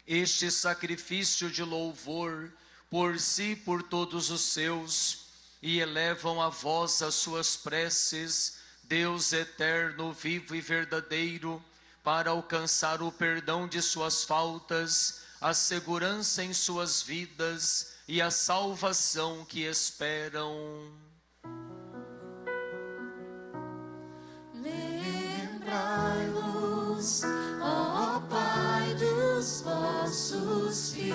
este sacrifício de louvor por si e por todos os seus, e elevam a vós as suas preces, Deus eterno, vivo e verdadeiro, para alcançar o perdão de suas faltas, a segurança em suas vidas e a salvação que esperam. Lembrai-vos, ó Pai, dos vossos filhos.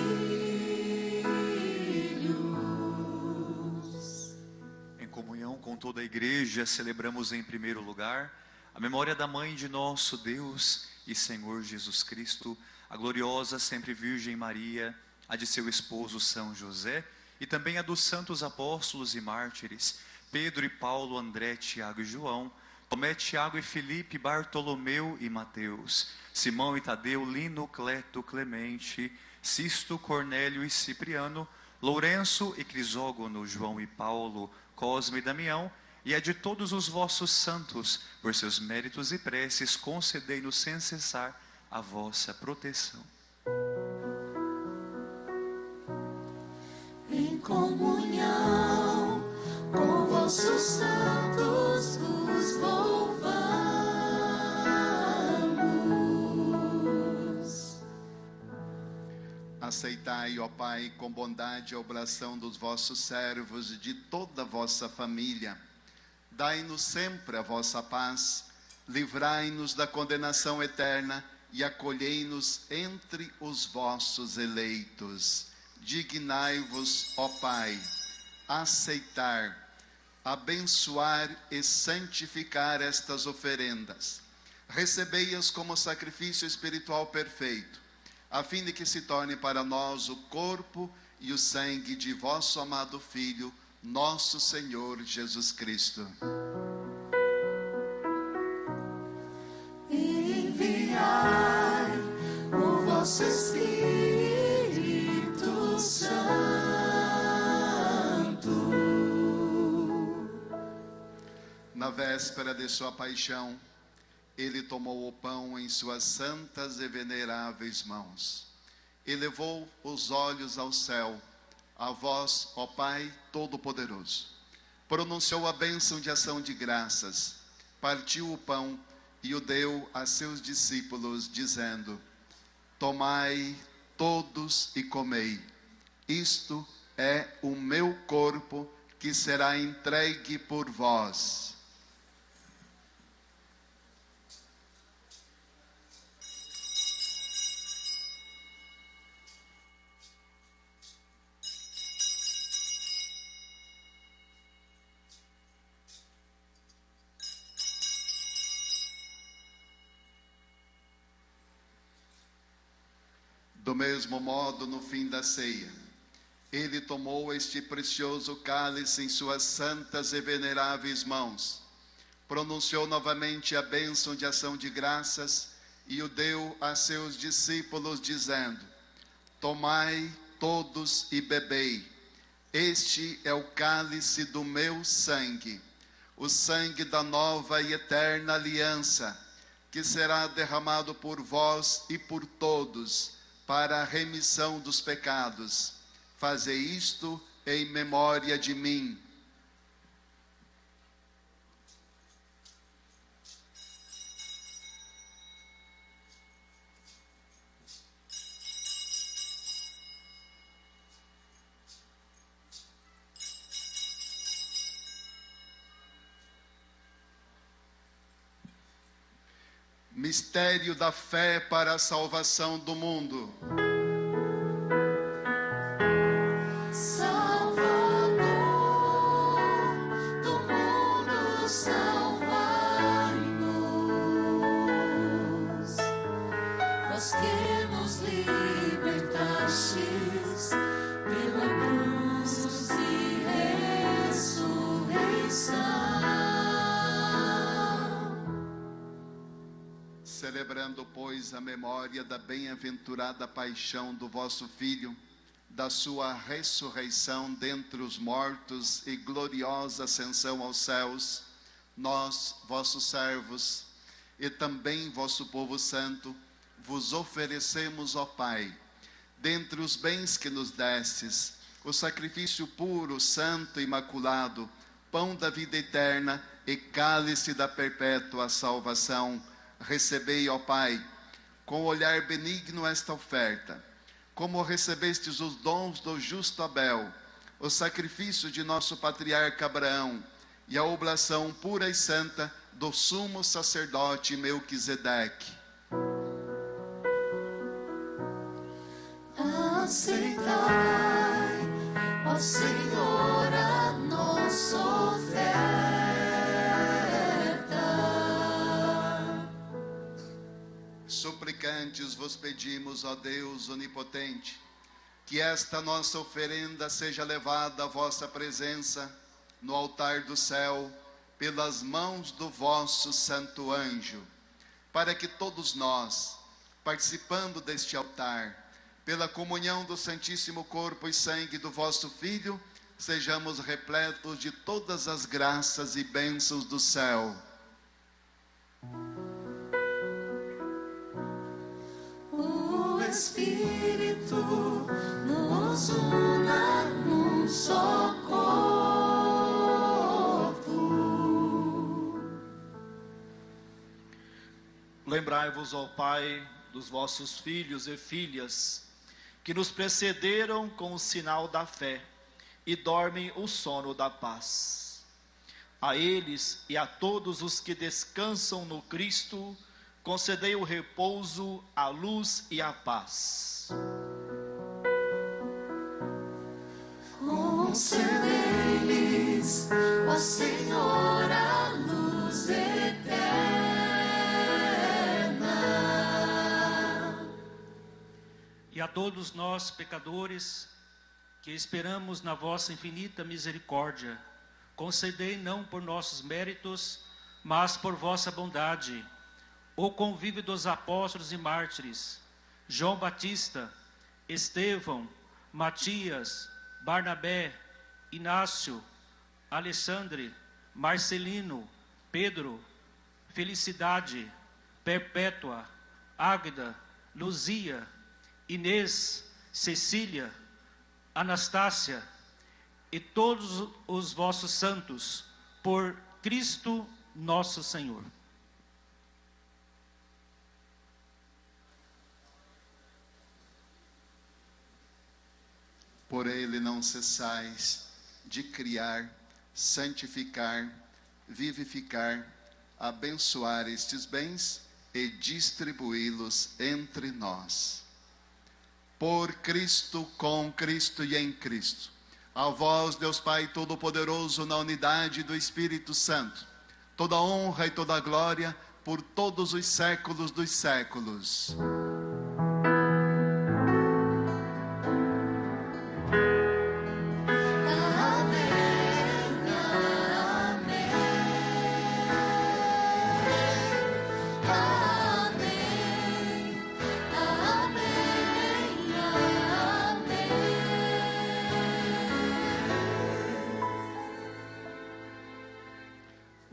Em comunhão com toda a igreja, celebramos em primeiro lugar a memória da Mãe de nosso Deus e Senhor Jesus Cristo, a gloriosa sempre Virgem Maria, a de seu esposo São José, e também a dos santos apóstolos e mártires, Pedro e Paulo, André, Tiago e João, Tomé, Tiago e Filipe, Bartolomeu e Mateus, Simão e Tadeu, Lino, Cleto, Clemente, Sisto, Cornélio e Cipriano, Lourenço e Crisógono, João e Paulo, Cosme e Damião, e a de todos os vossos santos, por seus méritos e preces, concedei-nos sem cessar a vossa proteção. Em comunhão com vossos santos vos louvamos. Aceitai, ó Pai, com bondade a oblação dos vossos servos e de toda a vossa família. Dai-nos sempre a vossa paz, livrai-nos da condenação eterna e acolhei-nos entre os vossos eleitos. Dignai-vos, ó Pai, aceitar, abençoar e santificar estas oferendas. Recebei-as como sacrifício espiritual perfeito, a fim de que se torne para nós o corpo e o sangue de vosso amado Filho, nosso Senhor Jesus Cristo. Enviai o vosso Espírito Santo. Na véspera de sua paixão, ele tomou o pão em suas santas e veneráveis mãos. Elevou os olhos ao céu, a vós, ó Pai Todo-Poderoso. Pronunciou a bênção de ação de graças, partiu o pão e o deu a seus discípulos, dizendo: tomai todos e comei. Isto é o meu corpo que será entregue por vós. Do mesmo modo, no fim da ceia, ele tomou este precioso cálice em suas santas e veneráveis mãos, pronunciou novamente a bênção de ação de graças e o deu a seus discípulos, dizendo: tomai todos e bebei. Este é o cálice do meu sangue, o sangue da nova e eterna aliança, que será derramado por vós e por todos, para a remissão dos pecados. Fazei isto em memória de mim. mistério da fé para a salvação do mundo. Celebrando, pois, a memória da bem-aventurada paixão do vosso Filho, da sua ressurreição dentre os mortos e gloriosa ascensão aos céus, nós, vossos servos, e também vosso povo santo, vos oferecemos, ó Pai, dentre os bens que nos destes, o sacrifício puro, santo e imaculado, pão da vida eterna e cálice da perpétua salvação. Recebei, ó Pai, com olhar benigno esta oferta, como recebestes os dons do justo Abel, o sacrifício de nosso patriarca Abraão e a oblação pura e santa do sumo sacerdote Melquisedeque. Aceitai, ó Senhor, a nossa oferta. Suplicantes vos pedimos, ó Deus onipotente, que esta nossa oferenda seja levada à vossa presença no altar do céu pelas mãos do vosso santo anjo, para que todos nós, participando deste altar, pela comunhão do Santíssimo Corpo e Sangue do vosso Filho, sejamos repletos de todas as graças e bênçãos do céu. Espírito nos una num só corpo. Lembrai-vos, ó Pai, dos vossos filhos e filhas, que nos precederam com o sinal da fé e dormem o sono da paz. A eles e a todos os que descansam no Cristo, concedei o repouso, a luz e a paz. Concedei-lhes, ó Senhor, a luz eterna. E a todos nós, pecadores, que esperamos na vossa infinita misericórdia, concedei não por nossos méritos, mas por vossa bondade, o convívio dos apóstolos e mártires, João Batista, Estevão, Matias, Barnabé, Inácio, Alexandre, Marcelino, Pedro, Felicidade, Perpétua, Águeda, Luzia, Inês, Cecília, Anastácia e todos os vossos santos, por Cristo nosso Senhor. Por ele não cessais de criar, santificar, vivificar, abençoar estes bens e distribuí-los entre nós. Por Cristo, com Cristo e em Cristo. A vós, Deus Pai Todo-Poderoso, na unidade do Espírito Santo, toda honra e toda glória por todos os séculos dos séculos.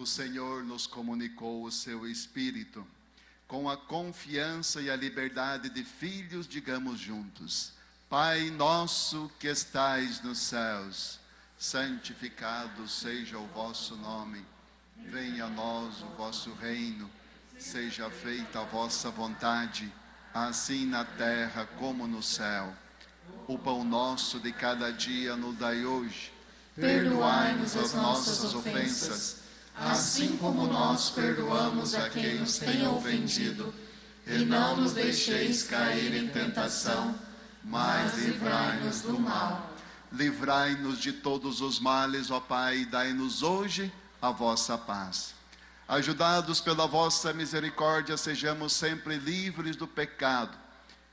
O Senhor nos comunicou o seu Espírito. Com a confiança e a liberdade de filhos, digamos juntos: Pai nosso que estais nos céus, santificado seja o vosso nome. Venha a nós o vosso reino. Seja feita a vossa vontade, assim na terra como no céu. O pão nosso de cada dia nos dai hoje. Perdoai-nos as nossas ofensas, assim como nós perdoamos a quem nos tem ofendido. E não nos deixeis cair em tentação, mas livrai-nos do mal. Livrai-nos de todos os males, ó Pai, e dai-nos hoje a vossa paz. Ajudados pela vossa misericórdia, sejamos sempre livres do pecado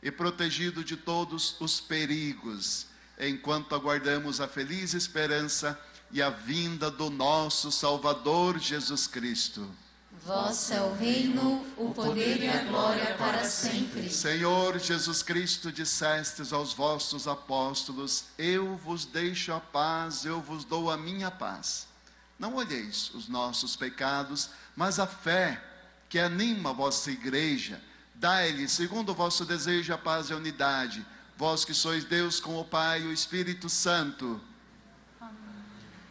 e protegidos de todos os perigos, enquanto aguardamos a feliz esperança e a vinda do nosso Salvador Jesus Cristo. Vosso é o reino, o poder e a glória para sempre. Senhor Jesus Cristo, dissestes aos vossos apóstolos: eu vos deixo a paz, eu vos dou a minha paz. Não olheis os nossos pecados, mas a fé que anima a vossa igreja. Dai-lhe, segundo o vosso desejo, a paz e a unidade. Vós que sois Deus com o Pai e o Espírito Santo. Amém.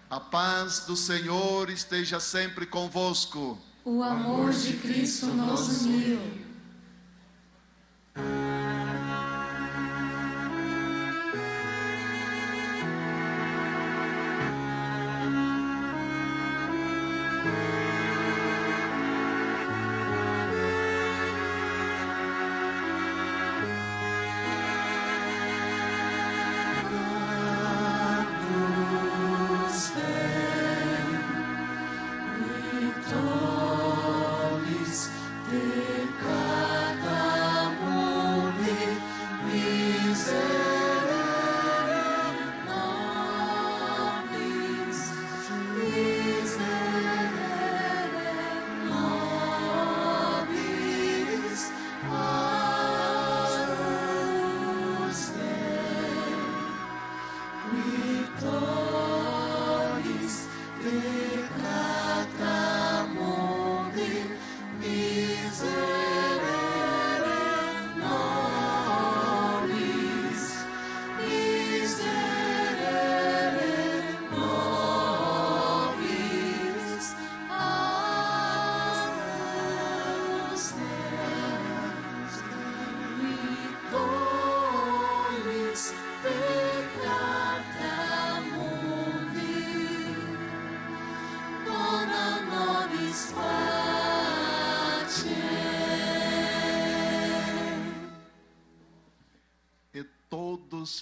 A paz do Senhor esteja sempre convosco. O amor de Cristo nos uniu.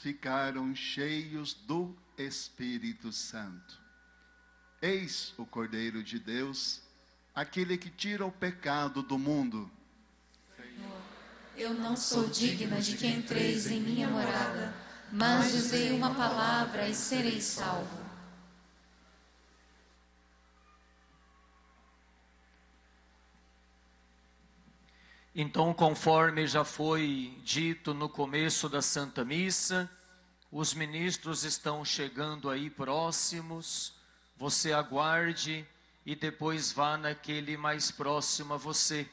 Ficaram cheios do Espírito Santo. Eis o Cordeiro de Deus, aquele que tira o pecado do mundo. Senhor, eu não sou digna de que entreis em minha morada, mas dizei uma palavra e serei salvo. Então, conforme já foi dito no começo da Santa Missa, os ministros estão chegando aí próximos, você aguarde e depois vá naquele mais próximo a você.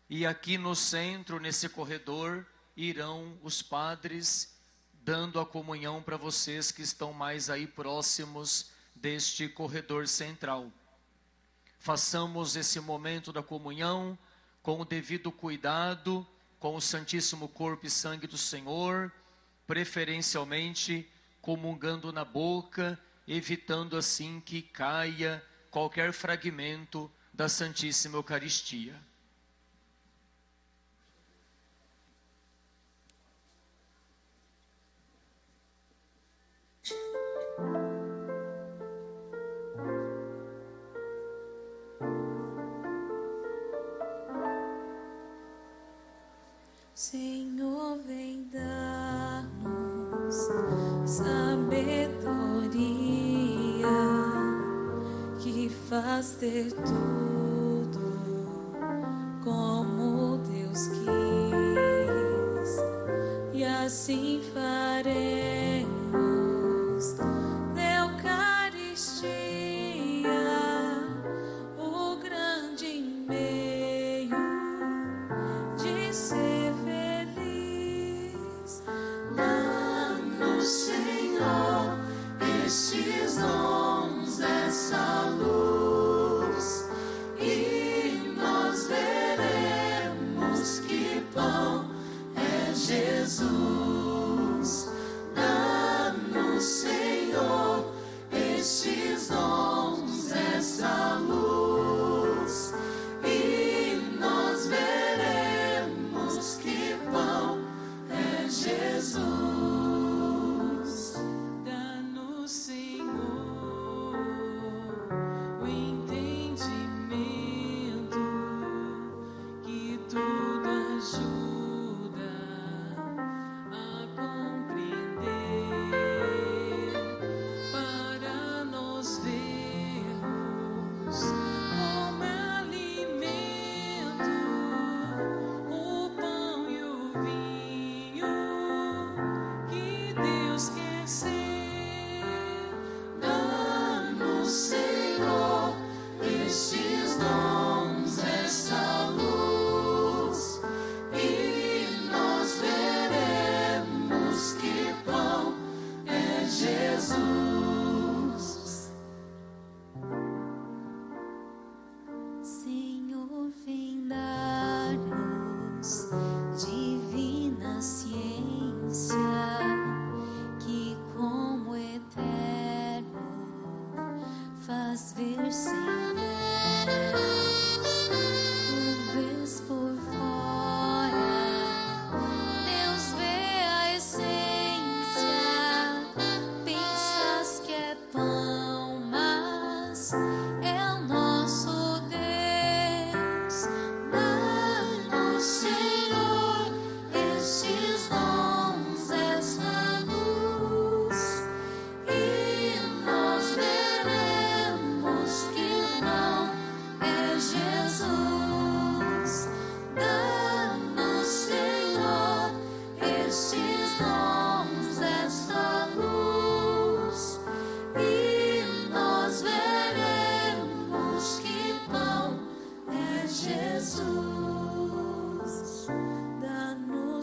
E aqui no centro, nesse corredor, irão os padres dando a comunhão para vocês que estão mais aí próximos deste corredor central. Façamos esse momento da comunhão com o devido cuidado, com o Santíssimo Corpo e Sangue do Senhor, preferencialmente comungando na boca, evitando assim que caia qualquer fragmento da Santíssima Eucaristia. Senhor, vem dar-nos sabedoria que faz ter tudo como Deus quis, e assim faremos da Eucaristia o grande meio de ser feliz. Dá-nos, Senhor, estes dons, essa luz, e nós veremos que pão é Jesus. Dá-nos, Senhor, estes dons, essa luz,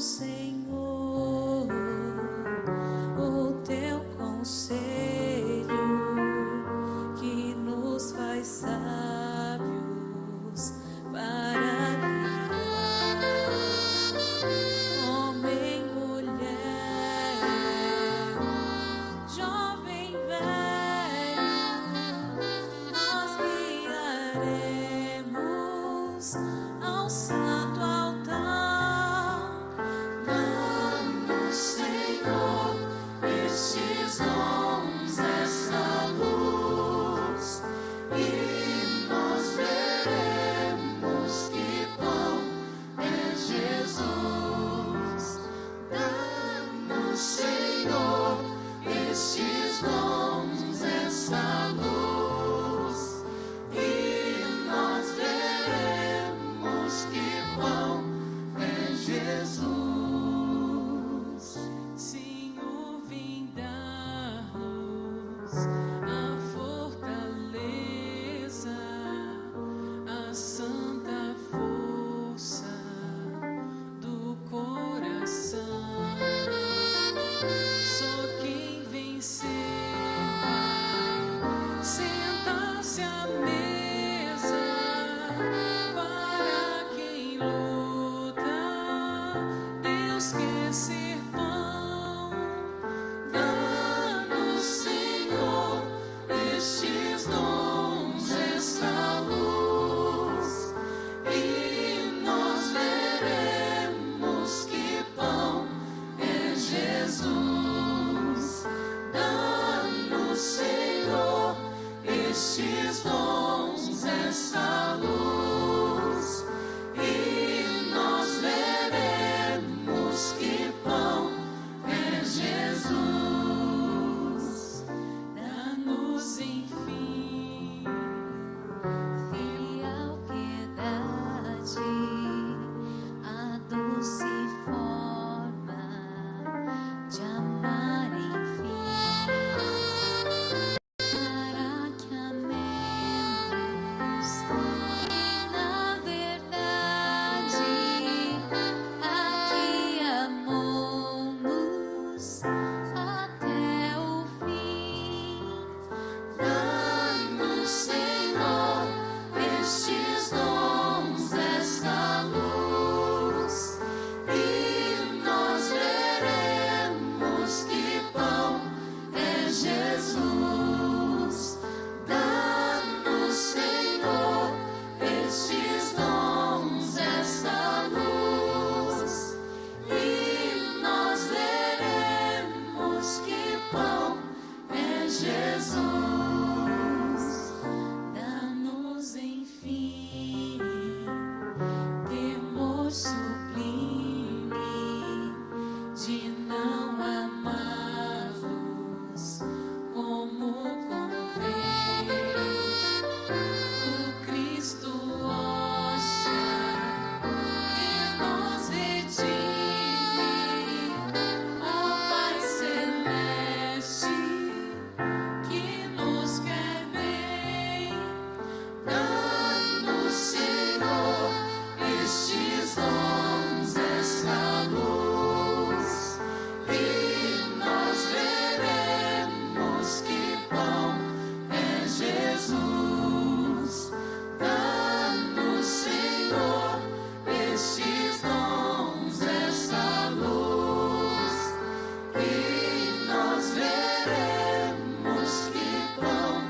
Senhor, o teu conselho que nos faz sábios para guiar. Homem, mulher, jovem, velho, nós guiaremos ao santo altar. Dá-nos, Senhor, estes dons, essa luz, e nós veremos que pão é Jesus. Dá-nos, Senhor, estes dons, essa luz, e nós veremos que pão é Jesus. Senhor, vem dar-nos a fortaleza, a santa força do coração. Só quem vencer vai sentar-se à mesa. Para quem luta, Deus quer ser pão. Dá-nos, Senhor, estes dons, esta luz, e nós veremos que pão é Jesus. Dá-nos, Senhor, estes dons, esta luz, e nós veremos que pão é Jesus. Dá-nos, enfim, Fiel piedade, a doce forma de amar, enfim, para que amemos e na verdade aqui amamos até o fim. Dá-nos, Senhor, estes dons, esta luz, e nós veremos que pão é Jesus. Dá-nos, Senhor, estes dons, esta luz, e nós veremos que pão é Jesus. dá-nos, enfim, temor sublime de não amá-los como convém. O Cristo hóstia que nos redime, ó Pai celeste, que nos quer bem. Dá-nos, Senhor, estes dons, esta luz, e nós veremos que pão é Jesus. Dá-nos, Senhor, estes dons, esta luz, e nós veremos que pão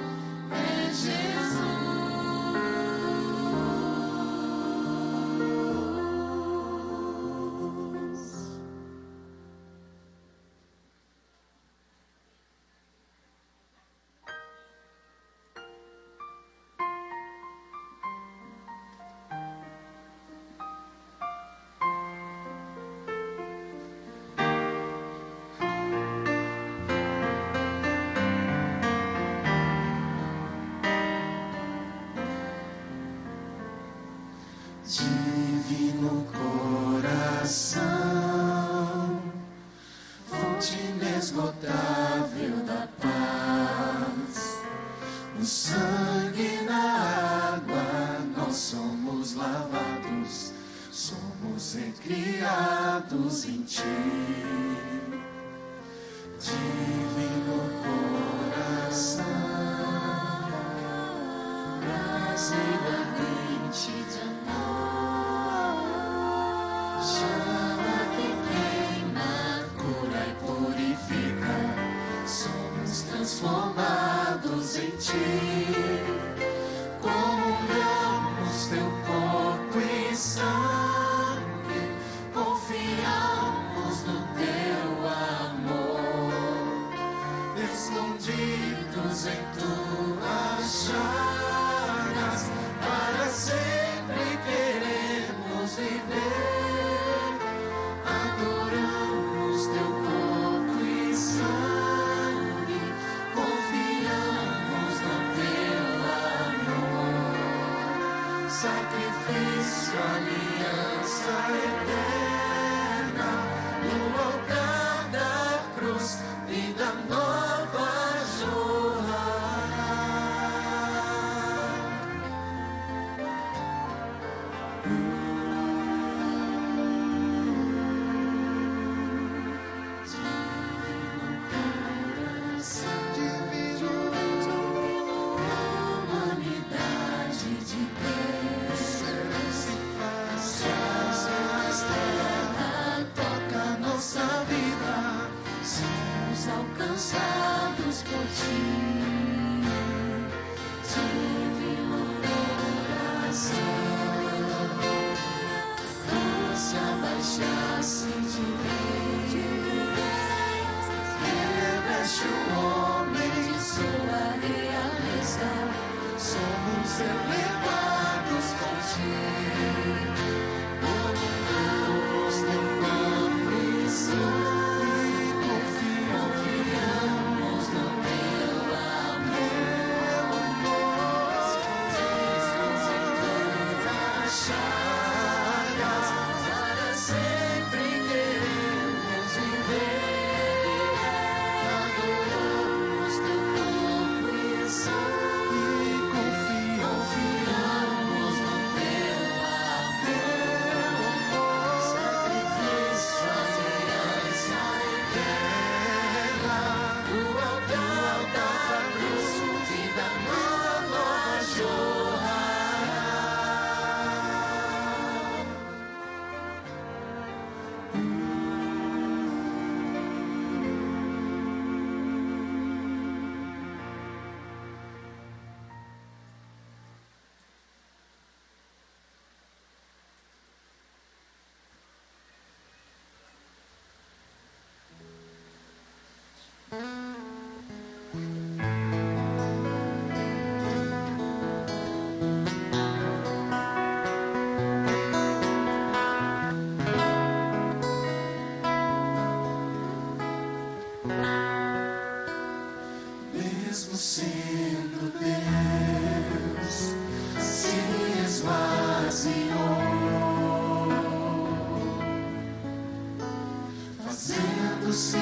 é Jesus. Divino coração, fonte inesgotável da paz, no sangue e na água nós somos lavados, somos recriados transformados em ti. Divino coração, brasileiro ardente de amor, chama que queima, cura e purifica, somos transformados em ti. Comungamos teu corpo e sangue, confiamos no teu amor, escondidos em tuas chagas, para sempre queremos viver. Adoramos teu corpo e sangue, confiamos no teu amor, sacrifício, aliança eterna, no altar da cruz, vida nova jorrará. Humanidade de Deus, céus e terra, toca nossa vida, somos alcançados por ti. Divino coração, se abaixasse de vez, reveste o homem de sua realeza, somos elevados por ti. Comungamos teu corpo e sangue, confiamos no teu amor, escondidos em tuas chagas, para sempre queremos viver. Adoramos teu corpo e sangue, confiamos no teu amor, sacrifício, aliança eterna, o altar da cruz, vida nova jorrará. Mesmo sendo Deus, se esvaziou, fazendo-se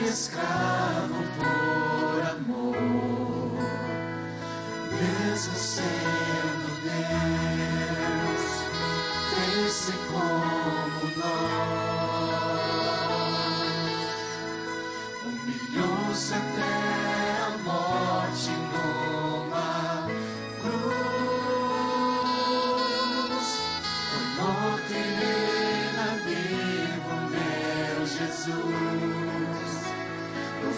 escravo por amor. Mesmo sendo Deus, fez-se como nós, humilhou-se até a morte numa cruz. Foi morto e reina vivo, meu Jesus. No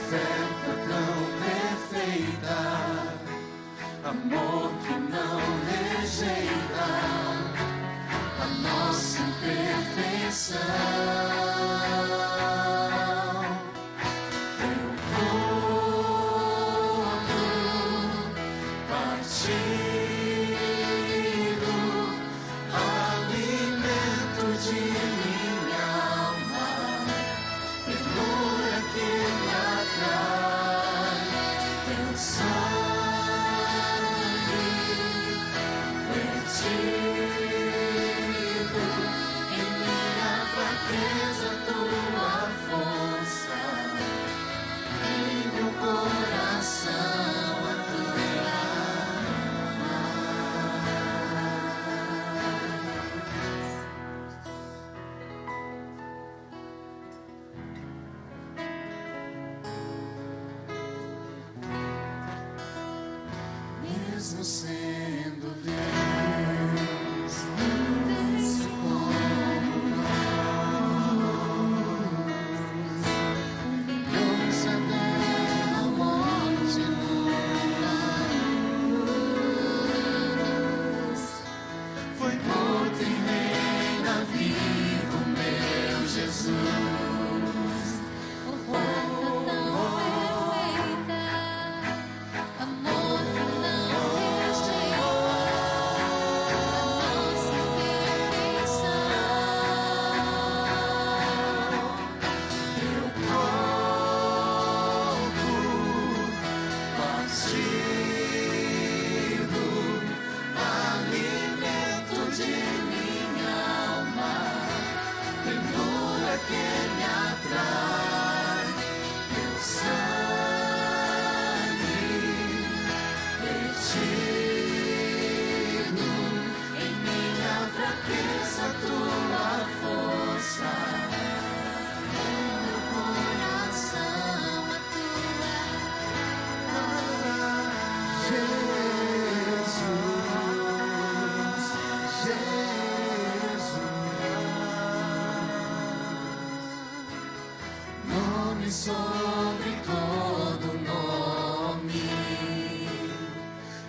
sobre todo nome.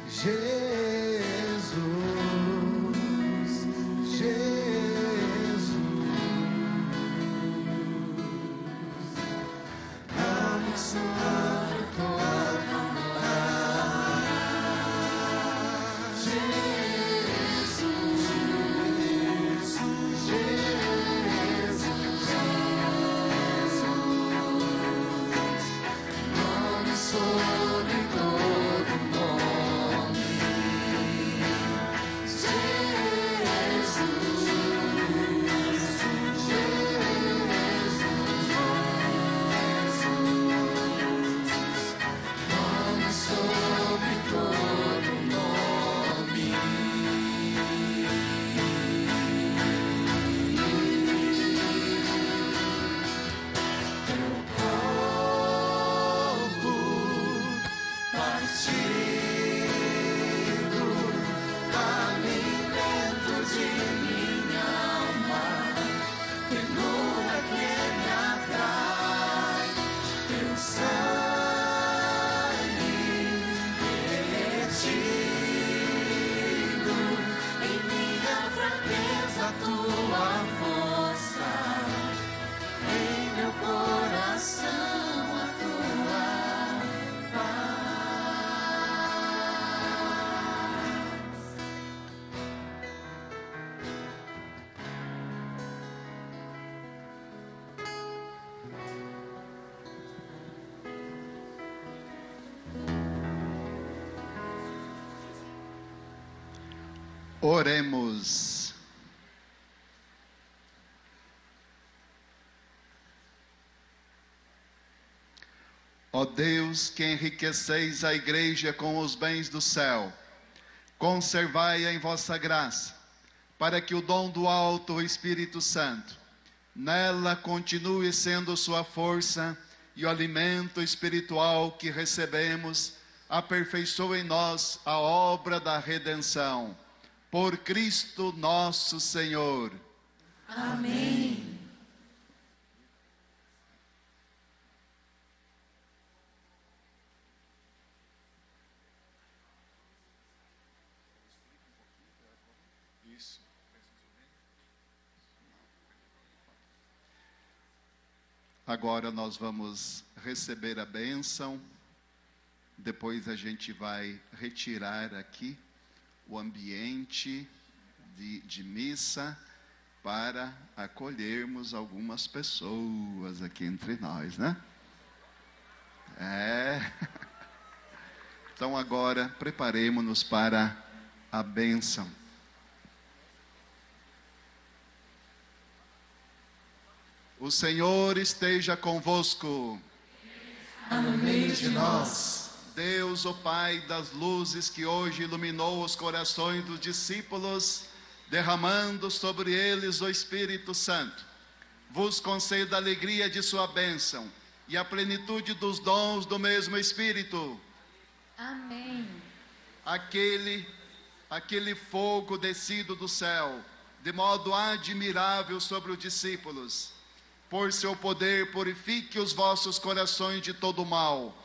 Jesus, Jesus, nome sobre todo nome. Jesus, Jesus, nome sobre todo nome. Nome sobre todo nome. Teu corpo partido, alimento de minha alma, ternura que me atrai, teu sangue derretido, em minha fraqueza tua força, em meu coração a tua paz. Oremos. Ó Deus, que enriqueceis a igreja com os bens do céu, conservai-a em vossa graça, para que o dom do alto, o Espírito Santo, nela continue sendo sua força e o alimento espiritual que recebemos, aperfeiçoe em nós a obra da redenção. Por Cristo nosso Senhor. Amém. Agora nós vamos receber a bênção. Depois a gente vai retirar aqui o ambiente de missa para acolhermos algumas pessoas aqui entre nós, né? Então agora preparemo-nos para a bênção. O Senhor esteja convosco. No meio de nós. Deus, o Pai das luzes, que hoje iluminou os corações dos discípulos, derramando sobre eles o Espírito Santo, vos conceda a alegria de sua bênção e a plenitude dos dons do mesmo Espírito. Amém. Aquele fogo descido do céu, de modo admirável sobre os discípulos, por seu poder purifique os vossos corações de todo mal,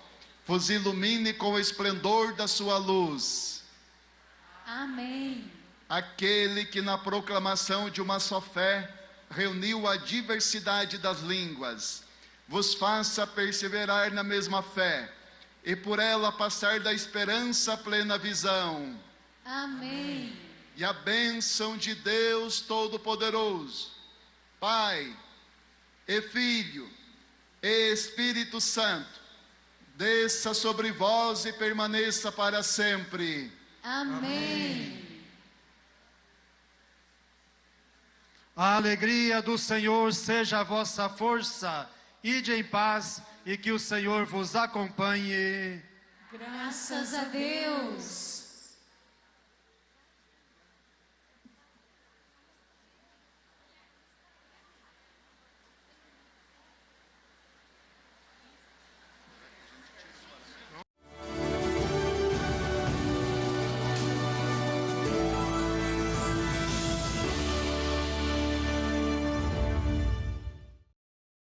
vos ilumine com o esplendor da sua luz. Amém. Aquele que na proclamação de uma só fé reuniu a diversidade das línguas, vos faça perseverar na mesma fé e por ela passar da esperança à plena visão. Amém. E a bênção de Deus Todo-Poderoso, Pai e Filho e Espírito Santo, desça sobre vós e permaneça para sempre. Amém. A alegria do Senhor seja a vossa força. Ide em paz e que o Senhor vos acompanhe. Graças a Deus.